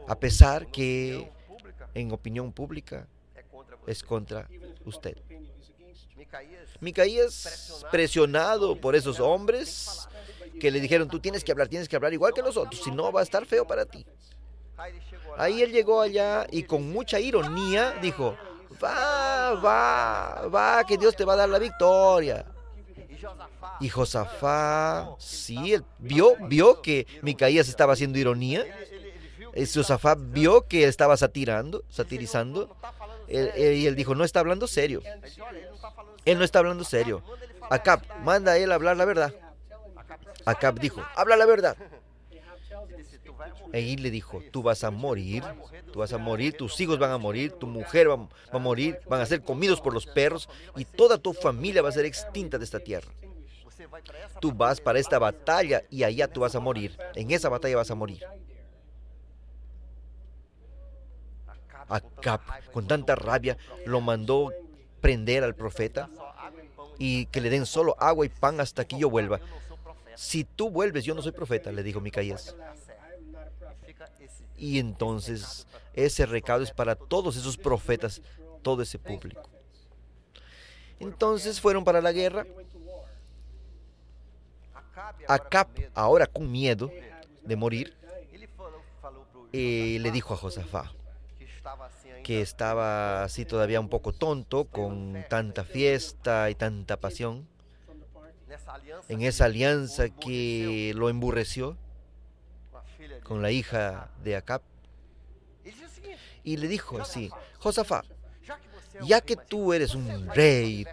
A pesar que en opinión pública es contra usted. Micaías, presionado por esos hombres que le dijeron, tú tienes que hablar igual que nosotros, si no va a estar feo para ti. Ahí él llegó allá y con mucha ironía dijo, va, que Dios te va a dar la victoria. Y Josafá, sí, él vio que Micaías estaba haciendo ironía. Josafá vio que él estaba satirizando. Y él dijo, no está hablando serio. Él no está hablando serio. Acab, manda a él a hablar la verdad. Acab dijo, habla la verdad. Y le dijo, tú vas a morir, tus hijos van a morir, tu mujer va a morir, van a ser comidos por los perros y toda tu familia va a ser extinta de esta tierra. Tú vas para esta batalla y allá tú vas a morir. En esa batalla vas a morir. Acab, con tanta rabia, lo mandó prender al profeta y que le den solo agua y pan hasta que yo vuelva. Si tú vuelves, yo no soy profeta, le dijo Micaías. Y entonces ese recado es para todos esos profetas todo ese público. Entonces fueron para la guerra. Acab, ahora con miedo de morir, le dijo a Josafá, que estaba así todavía un poco tonto con tanta fiesta y tanta pasión, en esa alianza que lo emburreció con la hija de Acab. Y le dijo así: Josafá, ya que tú eres un rey,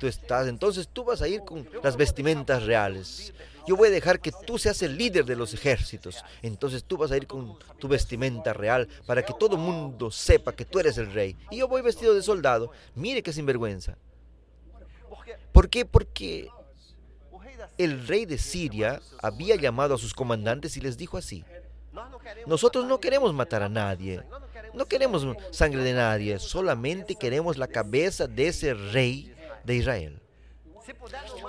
entonces tú vas a ir con las vestimentas reales. Yo voy a dejar que tú seas el líder de los ejércitos. Entonces tú vas a ir con tu vestimenta real para que todo el mundo sepa que tú eres el rey. Y yo voy vestido de soldado. Mire qué sinvergüenza. ¿Por qué? Porque el rey de Siria había llamado a sus comandantes y les dijo así: nosotros no queremos matar a nadie, no queremos sangre de nadie, solamente queremos la cabeza de ese rey de Israel.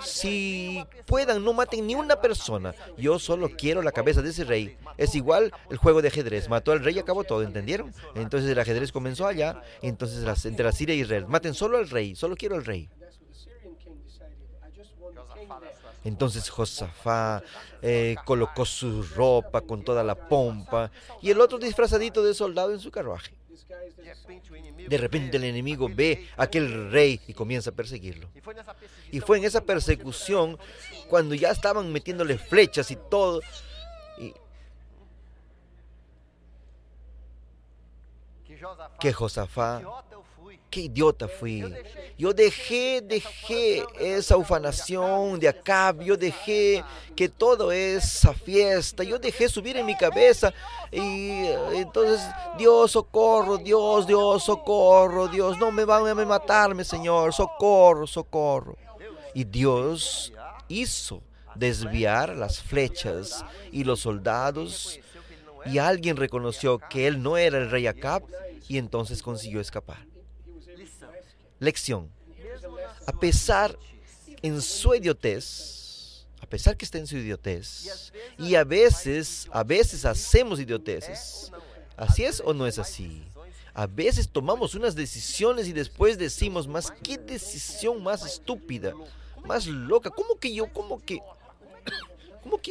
Si puedan, no maten ni una persona, yo solo quiero la cabeza de ese rey. Es igual el juego de ajedrez, mató al rey y acabó todo, ¿entendieron? Entonces el ajedrez comenzó allá, entonces entre la Siria y Israel, maten solo al rey, solo quiero al rey. Entonces Josafá colocó su ropa con toda la pompa y el otro disfrazadito de soldado en su carruaje. De repente el enemigo ve a aquel rey y comienza a perseguirlo. Y fue en esa persecución cuando ya estaban metiéndole flechas y todo. Que Josafá, qué idiota fui. Yo dejé esa ufanación de Acab, yo dejé que todo esa fiesta, yo dejé subir en mi cabeza y entonces, Dios, socorro, Dios, socorro, Dios, no me van a matarme, Señor, socorro, socorro. Y Dios hizo desviar las flechas y los soldados, y alguien reconoció que él no era el rey Acab y entonces consiguió escapar. Lección: a pesar en su idiotez, a pesar que está en su idiotez, y a veces hacemos idioteces. ¿Así es o no es así? A veces tomamos unas decisiones y después decimos: más qué decisión más estúpida, más loca. ¿Cómo que yo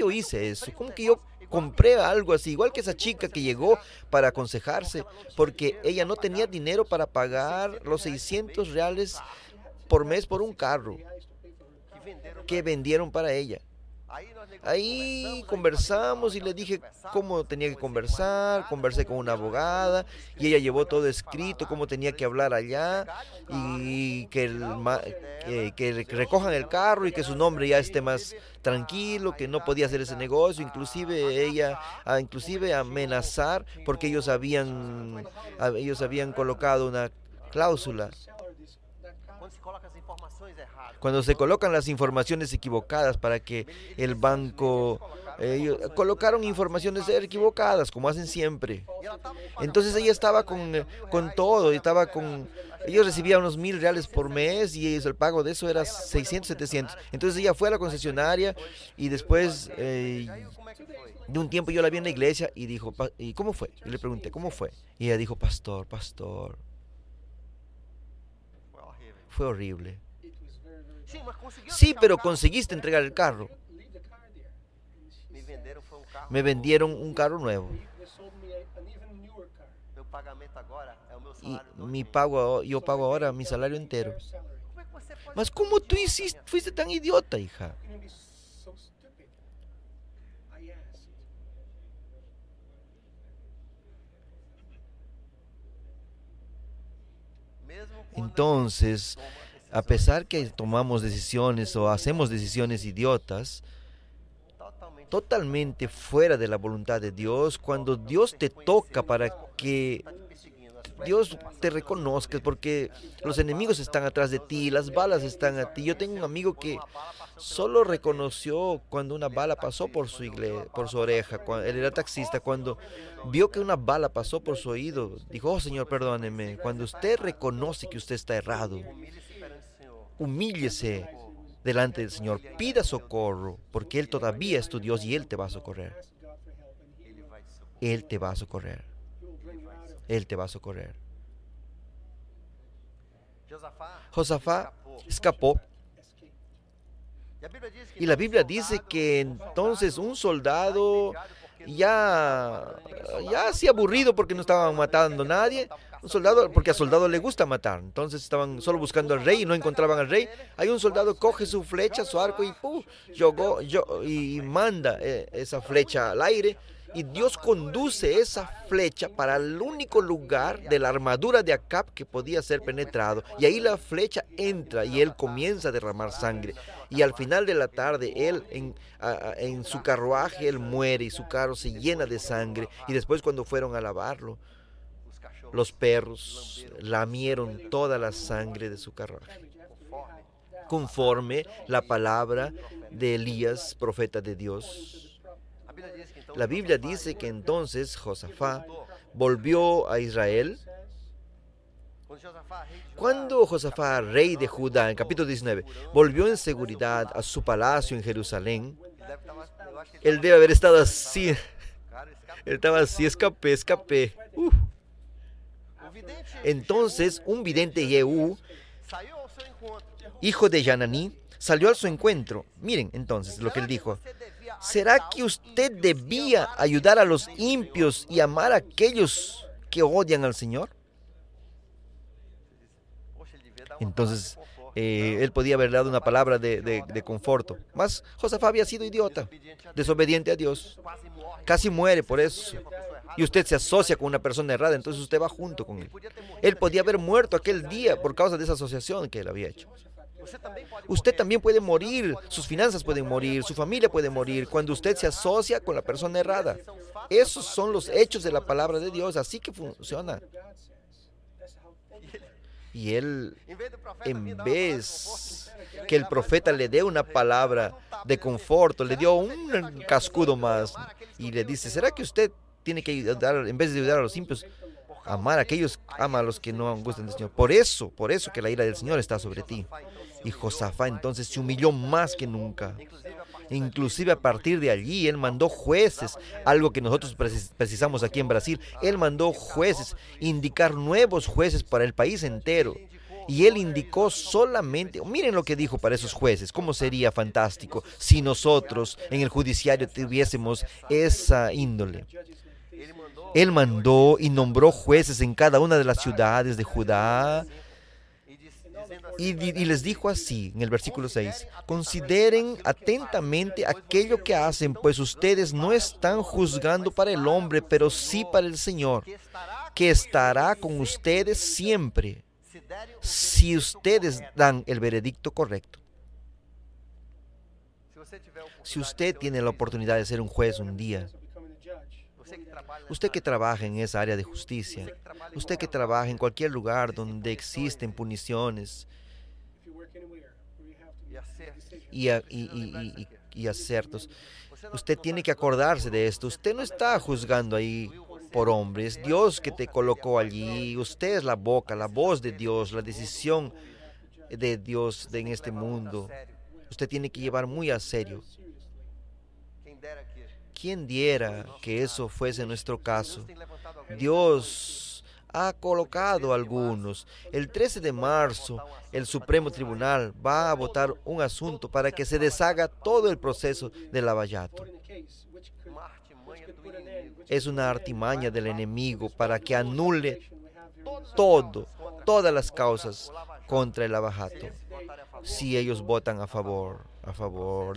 hice eso? ¿Cómo que yo compré algo así? Igual que esa chica que llegó para aconsejarse porque ella no tenía dinero para pagar los 600 reales por mes por un carro que vendieron para ella. Ahí conversamos y le dije cómo tenía que conversar, conversé con una abogada y ella llevó todo escrito, cómo tenía que hablar allá y que recojan el carro y que su nombre ya esté más tranquilo, que no podía hacer ese negocio, inclusive amenazar porque ellos habían colocado una cláusula. Cuando se colocan las informaciones equivocadas para que el banco... ellos colocaron informaciones equivocadas, como hacen siempre. Entonces ella estaba con todo, ellos recibían unos 1,000 reales por mes y el pago de eso era 600, 700. Entonces ella fue a la concesionaria y después de un tiempo yo la vi en la iglesia y dijo: ¿y cómo fue? Yo le pregunté: ¿cómo fue? Y ella dijo: pastor, fue horrible. Sí, pero conseguiste entregar el carro. Me vendieron un carro nuevo. Y yo pago ahora mi salario entero. Mas ¿cómo tú fuiste tan idiota, hija? Entonces, a pesar que tomamos decisiones o hacemos decisiones idiotas, totalmente fuera de la voluntad de Dios, cuando Dios te toca para que Dios te reconozca, porque los enemigos están atrás de ti, las balas están a ti. Yo tengo un amigo que solo reconoció cuando una bala pasó por su oreja. Él era taxista. Cuando vio que una bala pasó por su oído, dijo: oh, Señor, perdóneme. Cuando usted reconoce que usted está errado, humíllese delante del Señor, pida socorro, porque Él todavía es tu Dios y Él te va a socorrer. Él te va a socorrer. Él te va a socorrer. Josafat escapó. Y la Biblia dice que entonces un soldado ya así aburrido porque no estaban matando a nadie, un soldado, porque a soldado le gusta matar, entonces estaban solo buscando al rey y no encontraban al rey. Hay un soldado, coge su flecha, su arco y y manda esa flecha al aire. Y Dios conduce esa flecha para el único lugar de la armadura de Acab que podía ser penetrado. Y ahí la flecha entra y él comienza a derramar sangre. Y al final de la tarde, él en su carruaje, él muere y su carro se llena de sangre. Y después cuando fueron a lavarlo, los perros lamieron toda la sangre de su carruaje. Conforme la palabra de Elías, profeta de Dios. La Biblia dice que entonces Josafat volvió a Israel. Cuando Josafat, rey de Judá, en el capítulo 19, volvió en seguridad a su palacio en Jerusalén, él debe haber estado así. Él estaba así, escapé. Entonces un vidente Jehú, hijo de Yananí, salió a su encuentro. Miren entonces lo que él dijo. ¿Será que usted debía ayudar a los impios y amar a aquellos que odian al Señor? Entonces, él podía haber dado una palabra de conforto. Mas Josafat había sido idiota, desobediente a Dios. Casi muere por eso. Y usted se asocia con una persona errada, entonces usted va junto con él. Él podía haber muerto aquel día por causa de esa asociación que él había hecho. Usted también puede morir, sus finanzas pueden morir, su familia puede morir cuando usted se asocia con la persona errada. Esos son los hechos de la palabra de Dios, así que funciona. Y él, en vez que el profeta le dé una palabra de conforto, le dio un cascudo más y le dice, ¿será que usted tiene que ayudar, en vez de ayudar a los impios, amar a aquellos, ama a los que no gustan del Señor? Por eso que la ira del Señor está sobre ti. Y Josafat entonces se humilló más que nunca. Inclusive a partir de allí, él mandó jueces, algo que nosotros precisamos aquí en Brasil. Él mandó jueces, indicar nuevos jueces para el país entero. Y él indicó solamente, miren lo que dijo para esos jueces, cómo sería fantástico si nosotros en el judiciario tuviésemos esa índole. Él mandó y nombró jueces en cada una de las ciudades de Judá. Y les dijo así, en el versículo 6, consideren atentamente aquello que hacen, pues ustedes no están juzgando para el hombre, pero sí para el Señor, que estará con ustedes siempre, si ustedes dan el veredicto correcto. Si usted tiene la oportunidad de ser un juez un día, usted que trabaja en esa área de justicia, usted que trabaja en cualquier lugar donde existen puniciones y acertos, usted tiene que acordarse de esto. Usted no está juzgando ahí por hombres. Dios que te colocó allí. Usted es la boca, la voz de Dios, la decisión de Dios en este mundo. Usted tiene que llevar muy a serio. ¿Quién diera que eso fuese nuestro caso? Dios ha colocado a algunos. El 13 de marzo, el Supremo Tribunal va a votar un asunto para que se deshaga todo el proceso de lavallato. Es una artimaña del enemigo para que anule todas las causas contra el lavajato. Si ellos votan a favor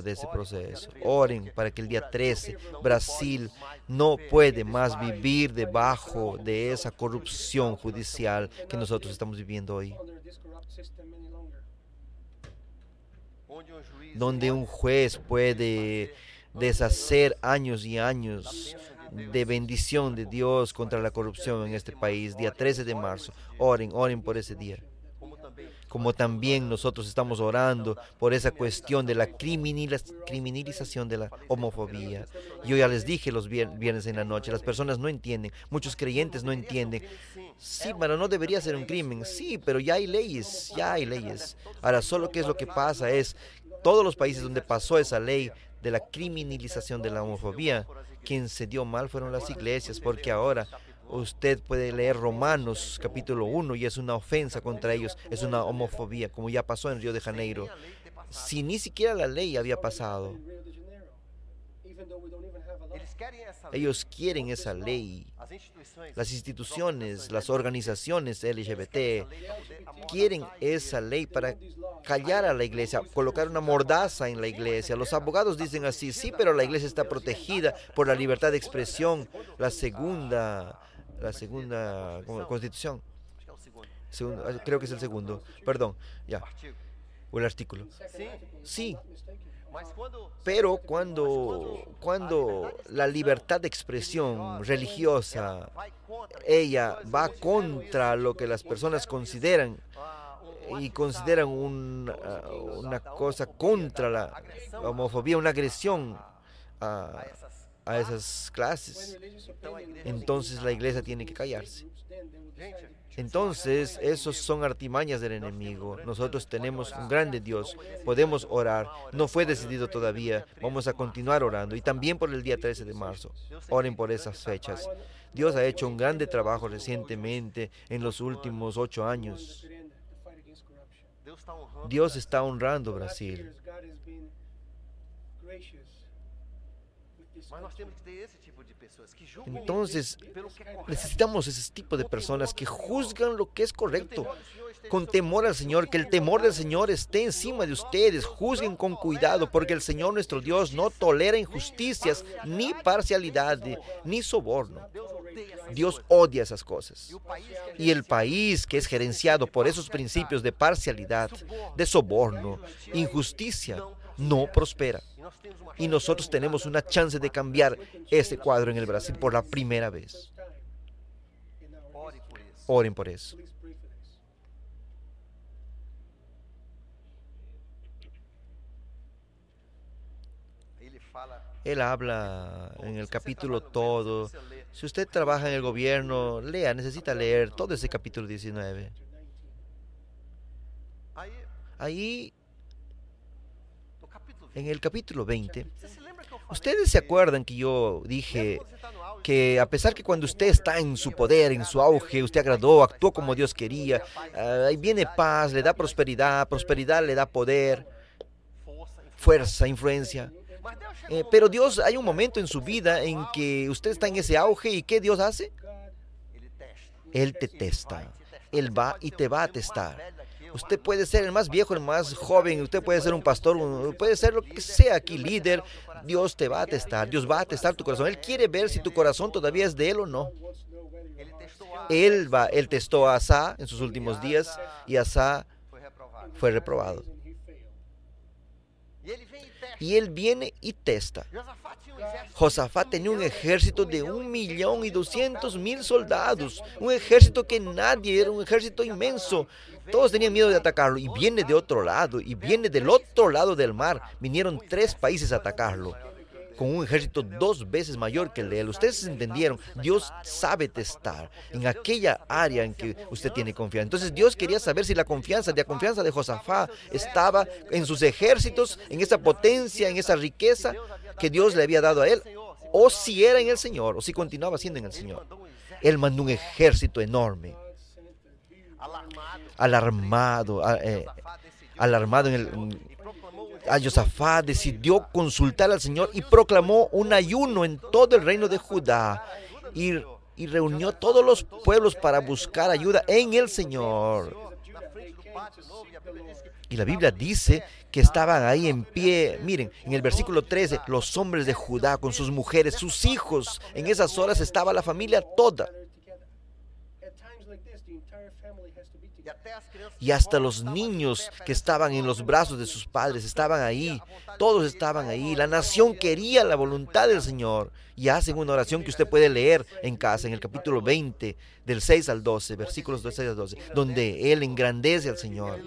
de ese proceso, oren para que el día 13 Brasil no puede más vivir debajo de esa corrupción judicial que nosotros estamos viviendo hoy, donde un juez puede deshacer años y años de bendición de Dios contra la corrupción en este país. Día 13 de marzo, oren por ese día. Como también nosotros estamos orando por esa cuestión de la criminalización de la homofobia. Yo ya les dije los viernes en la noche, las personas no entienden, muchos creyentes no entienden. Sí, pero no debería ser un crimen. Sí, pero ya hay leyes. Ahora, solo que es lo que pasa es, todos los países donde pasó esa ley de la criminalización de la homofobia, quien se dio mal fueron las iglesias, porque ahora Usted puede leer Romanos capítulo 1 y es una ofensa contra ellos, es una homofobia, como ya pasó en Río de Janeiro. Si ni siquiera la ley había pasado, ellos quieren esa ley. Las instituciones, las organizaciones LGBT quieren esa ley para callar a la iglesia, colocar una mordaza en la iglesia. Los abogados dicen así, sí, pero la iglesia está protegida por la libertad de expresión, la segunda constitución. Creo que es el segundo, perdón, ya, o el artículo. Sí, pero cuando la libertad de expresión religiosa, ella va contra lo que las personas consideran y consideran una cosa contra la homofobia, una agresión a esas clases, entonces la iglesia tiene que callarse. Entonces, esos son artimañas del enemigo. Nosotros tenemos un grande Dios, podemos orar. No fue decidido todavía, vamos a continuar orando. Y también por el día 13 de marzo. Oren por esas fechas. Dios ha hecho un grande trabajo recientemente en los últimos 8 años. Dios está honrando Brasil. Entonces, necesitamos ese tipo de personas que juzgan lo que es correcto, con temor al Señor, que el temor del Señor esté encima de ustedes. Juzguen con cuidado, porque el Señor nuestro Dios no tolera injusticias, ni parcialidad, ni soborno. Dios odia esas cosas. Y el país que es gerenciado por esos principios de parcialidad, de soborno, injusticia, no prospera. Y nosotros tenemos una chance de cambiar ese cuadro en el Brasil por la primera vez. Oren por eso. Él habla en el capítulo todo. Si usted trabaja en el gobierno, lea, necesita leer todo ese capítulo 19. Ahí, en el capítulo 20, ustedes se acuerdan que yo dije que a pesar que cuando usted está en su poder, en su auge, usted agradó, actuó como Dios quería, ahí viene paz, le da prosperidad, prosperidad le da poder, fuerza, influencia. Pero Dios, hay un momento en su vida en que usted está en ese auge y ¿qué Dios hace? Él te testa. Él va y te va a testar. Usted puede ser el más viejo, el más joven, usted puede ser un pastor, puede ser lo que sea aquí, líder. Dios te va a testar, Dios va a testar tu corazón. Él quiere ver si tu corazón todavía es de Él o no. Él testó a Asa en sus últimos días y Asa fue reprobado. Y él viene y testa. Josafat tenía un ejército de 1.200.000 soldados, un ejército que nadie, era un ejército inmenso. Todos tenían miedo de atacarlo y viene de otro lado, y viene del otro lado del mar. Vinieron 3 países a atacarlo, con un ejército 2 veces mayor que el de él. Ustedes entendieron, Dios sabe testar en aquella área en que usted tiene confianza. Entonces Dios quería saber si la confianza de Josafat estaba en sus ejércitos, en esa potencia, en esa riqueza que Dios le había dado a él, o si era en el Señor, o si continuaba siendo en el Señor. Él mandó un ejército enorme, alarmado a Josafat decidió consultar al Señor y proclamó un ayuno en todo el reino de Judá y reunió todos los pueblos para buscar ayuda en el Señor. Y la Biblia dice que estaban ahí en pie. Miren, en el versículo 13, los hombres de Judá con sus mujeres, sus hijos. En esas horas estaba la familia toda. Y hasta los niños que estaban en los brazos de sus padres estaban ahí. Todos estaban ahí. La nación quería la voluntad del Señor. Y hacen una oración que usted puede leer en casa, en el capítulo 20, del 6 al 12, versículos del 6 al 12, donde Él engrandece al Señor.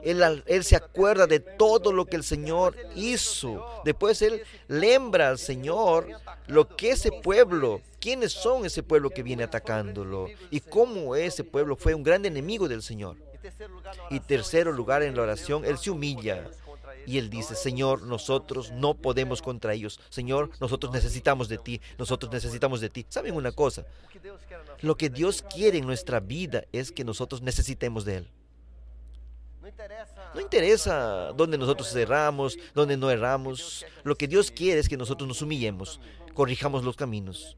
Él se acuerda de todo lo que el Señor hizo. Después Él lembra al Señor lo que ese pueblo, quiénes son ese pueblo que viene atacándolo y cómo ese pueblo fue un gran enemigo del Señor. Y tercero lugar en la oración, Él se humilla Y él dice, Señor, nosotros no podemos contra ellos. Señor, nosotros necesitamos de ti. Nosotros necesitamos de ti. ¿Saben una cosa? Lo que Dios quiere en nuestra vida es que nosotros necesitemos de Él. No interesa dónde nosotros erramos, dónde no erramos. Lo que Dios quiere es que nosotros nos humillemos, corrijamos los caminos.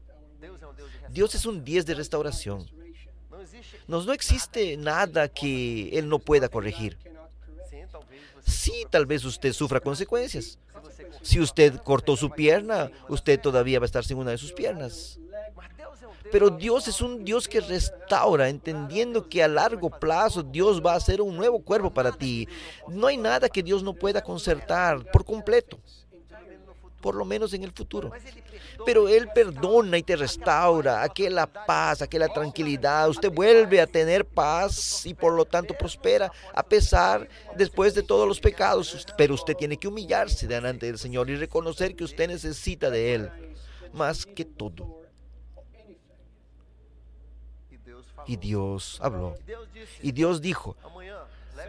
Dios es un Dios de restauración. No existe nada que Él no pueda corregir. Sí, tal vez usted sufra consecuencias. Si usted cortó su pierna, usted todavía va a estar sin una de sus piernas. Pero Dios es un Dios que restaura, entendiendo que a largo plazo Dios va a hacer un nuevo cuerpo para ti. No hay nada que Dios no pueda concertar por completo, por lo menos en el futuro. Pero Él perdona y te restaura, aquella paz, aquella tranquilidad. Usted vuelve a tener paz y por lo tanto prospera a pesar después de todos los pecados. Pero usted tiene que humillarse delante del Señor y reconocer que usted necesita de Él más que todo. Y Dios habló. Y Dios dijo,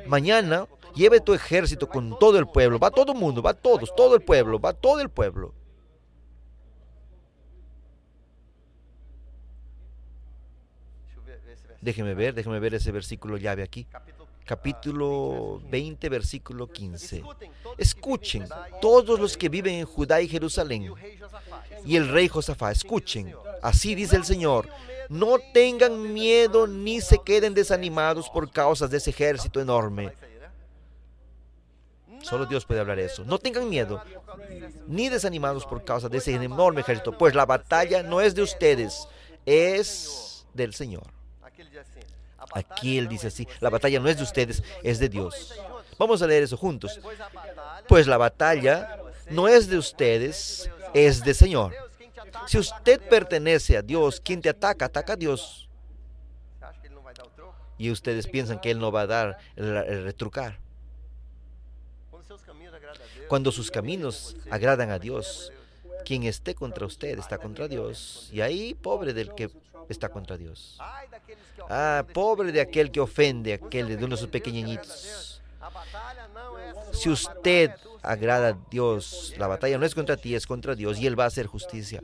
mañana lleve tu ejército con todo el pueblo. Va todo el mundo, va todos, todo el pueblo, va todo el pueblo. Déjeme ver ese versículo llave aquí. Capítulo 20, versículo 15. Escuchen, todos los que viven en Judá y Jerusalén, y el rey Josafat, escuchen. Así dice el Señor. No tengan miedo ni se queden desanimados por causa de ese ejército enorme. Solo Dios puede hablar eso. No tengan miedo ni desanimados por causa de ese enorme ejército, pues la batalla no es de ustedes, es del Señor. Aquí Él dice así, la batalla no es de ustedes, es de Dios. Vamos a leer eso juntos. Pues la batalla no es de ustedes, es del Señor. Si usted pertenece a Dios, quien te ataca, ataca a Dios. Y ustedes piensan que Él no va a dar el retrucar. Cuando sus caminos agradan a Dios, quien esté contra usted está contra Dios. Y ahí, pobre del que está contra Dios. Pobre de aquel que ofende, aquel de uno de sus pequeñitos. Si usted agrada a Dios, la batalla no es contra ti, es contra Dios, y Él va a hacer justicia.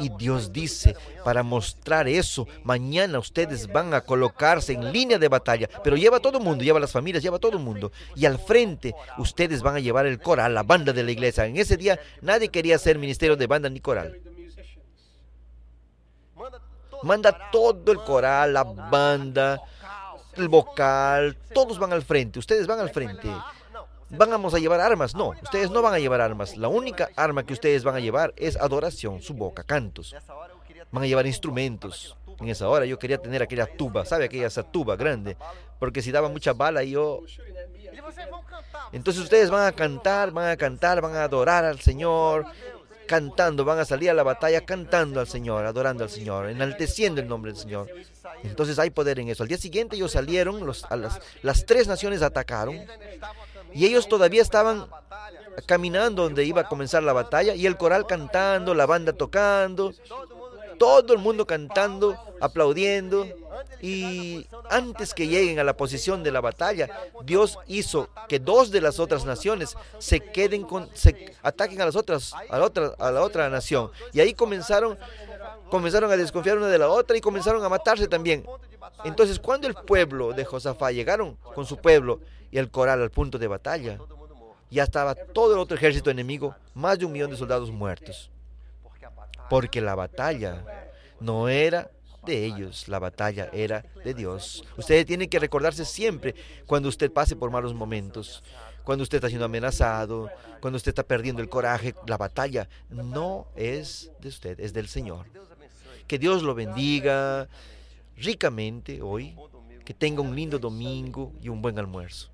Y Dios dice, para mostrar eso, mañana ustedes van a colocarse en línea de batalla, pero lleva a todo el mundo, lleva a las familias, lleva a todo el mundo. Y al frente, ustedes van a llevar el coral, la banda de la iglesia. En ese día, nadie quería hacer ministerio de banda ni coral. Manda todo el coral, la banda, el vocal, todos van al frente, ustedes van al frente. ¿Vamos a llevar armas? No, ustedes no van a llevar armas. La única arma que ustedes van a llevar es adoración, su boca, cantos. Van a llevar instrumentos. En esa hora yo quería tener aquella tuba, ¿sabe? Esa tuba grande, porque si daba mucha bala yo... Entonces ustedes van a cantar, van a adorar al Señor, cantando, van a salir a la batalla cantando al Señor, adorando al Señor, enalteciendo el nombre del Señor. Entonces hay poder en eso. Al día siguiente ellos salieron, las tres naciones atacaron, y ellos todavía estaban caminando donde iba a comenzar la batalla, y el coral cantando, la banda tocando, todo el mundo cantando, aplaudiendo. Y antes que lleguen a la posición de la batalla, Dios hizo que dos de las otras naciones se ataquen a la otra nación. Y ahí comenzaron a desconfiar una de la otra y comenzaron a matarse también. Entonces, cuando el pueblo de Josafat llegaron con su pueblo y el coral al punto de batalla, ya estaba todo el otro ejército enemigo, más de 1 millón de soldados muertos. Porque la batalla no era de ellos, la batalla era de Dios. Ustedes tienen que recordarse siempre cuando usted pase por malos momentos, cuando usted está siendo amenazado, cuando usted está perdiendo el coraje. La batalla no es de usted, es del Señor. Que Dios lo bendiga ricamente hoy, que tenga un lindo domingo y un buen almuerzo.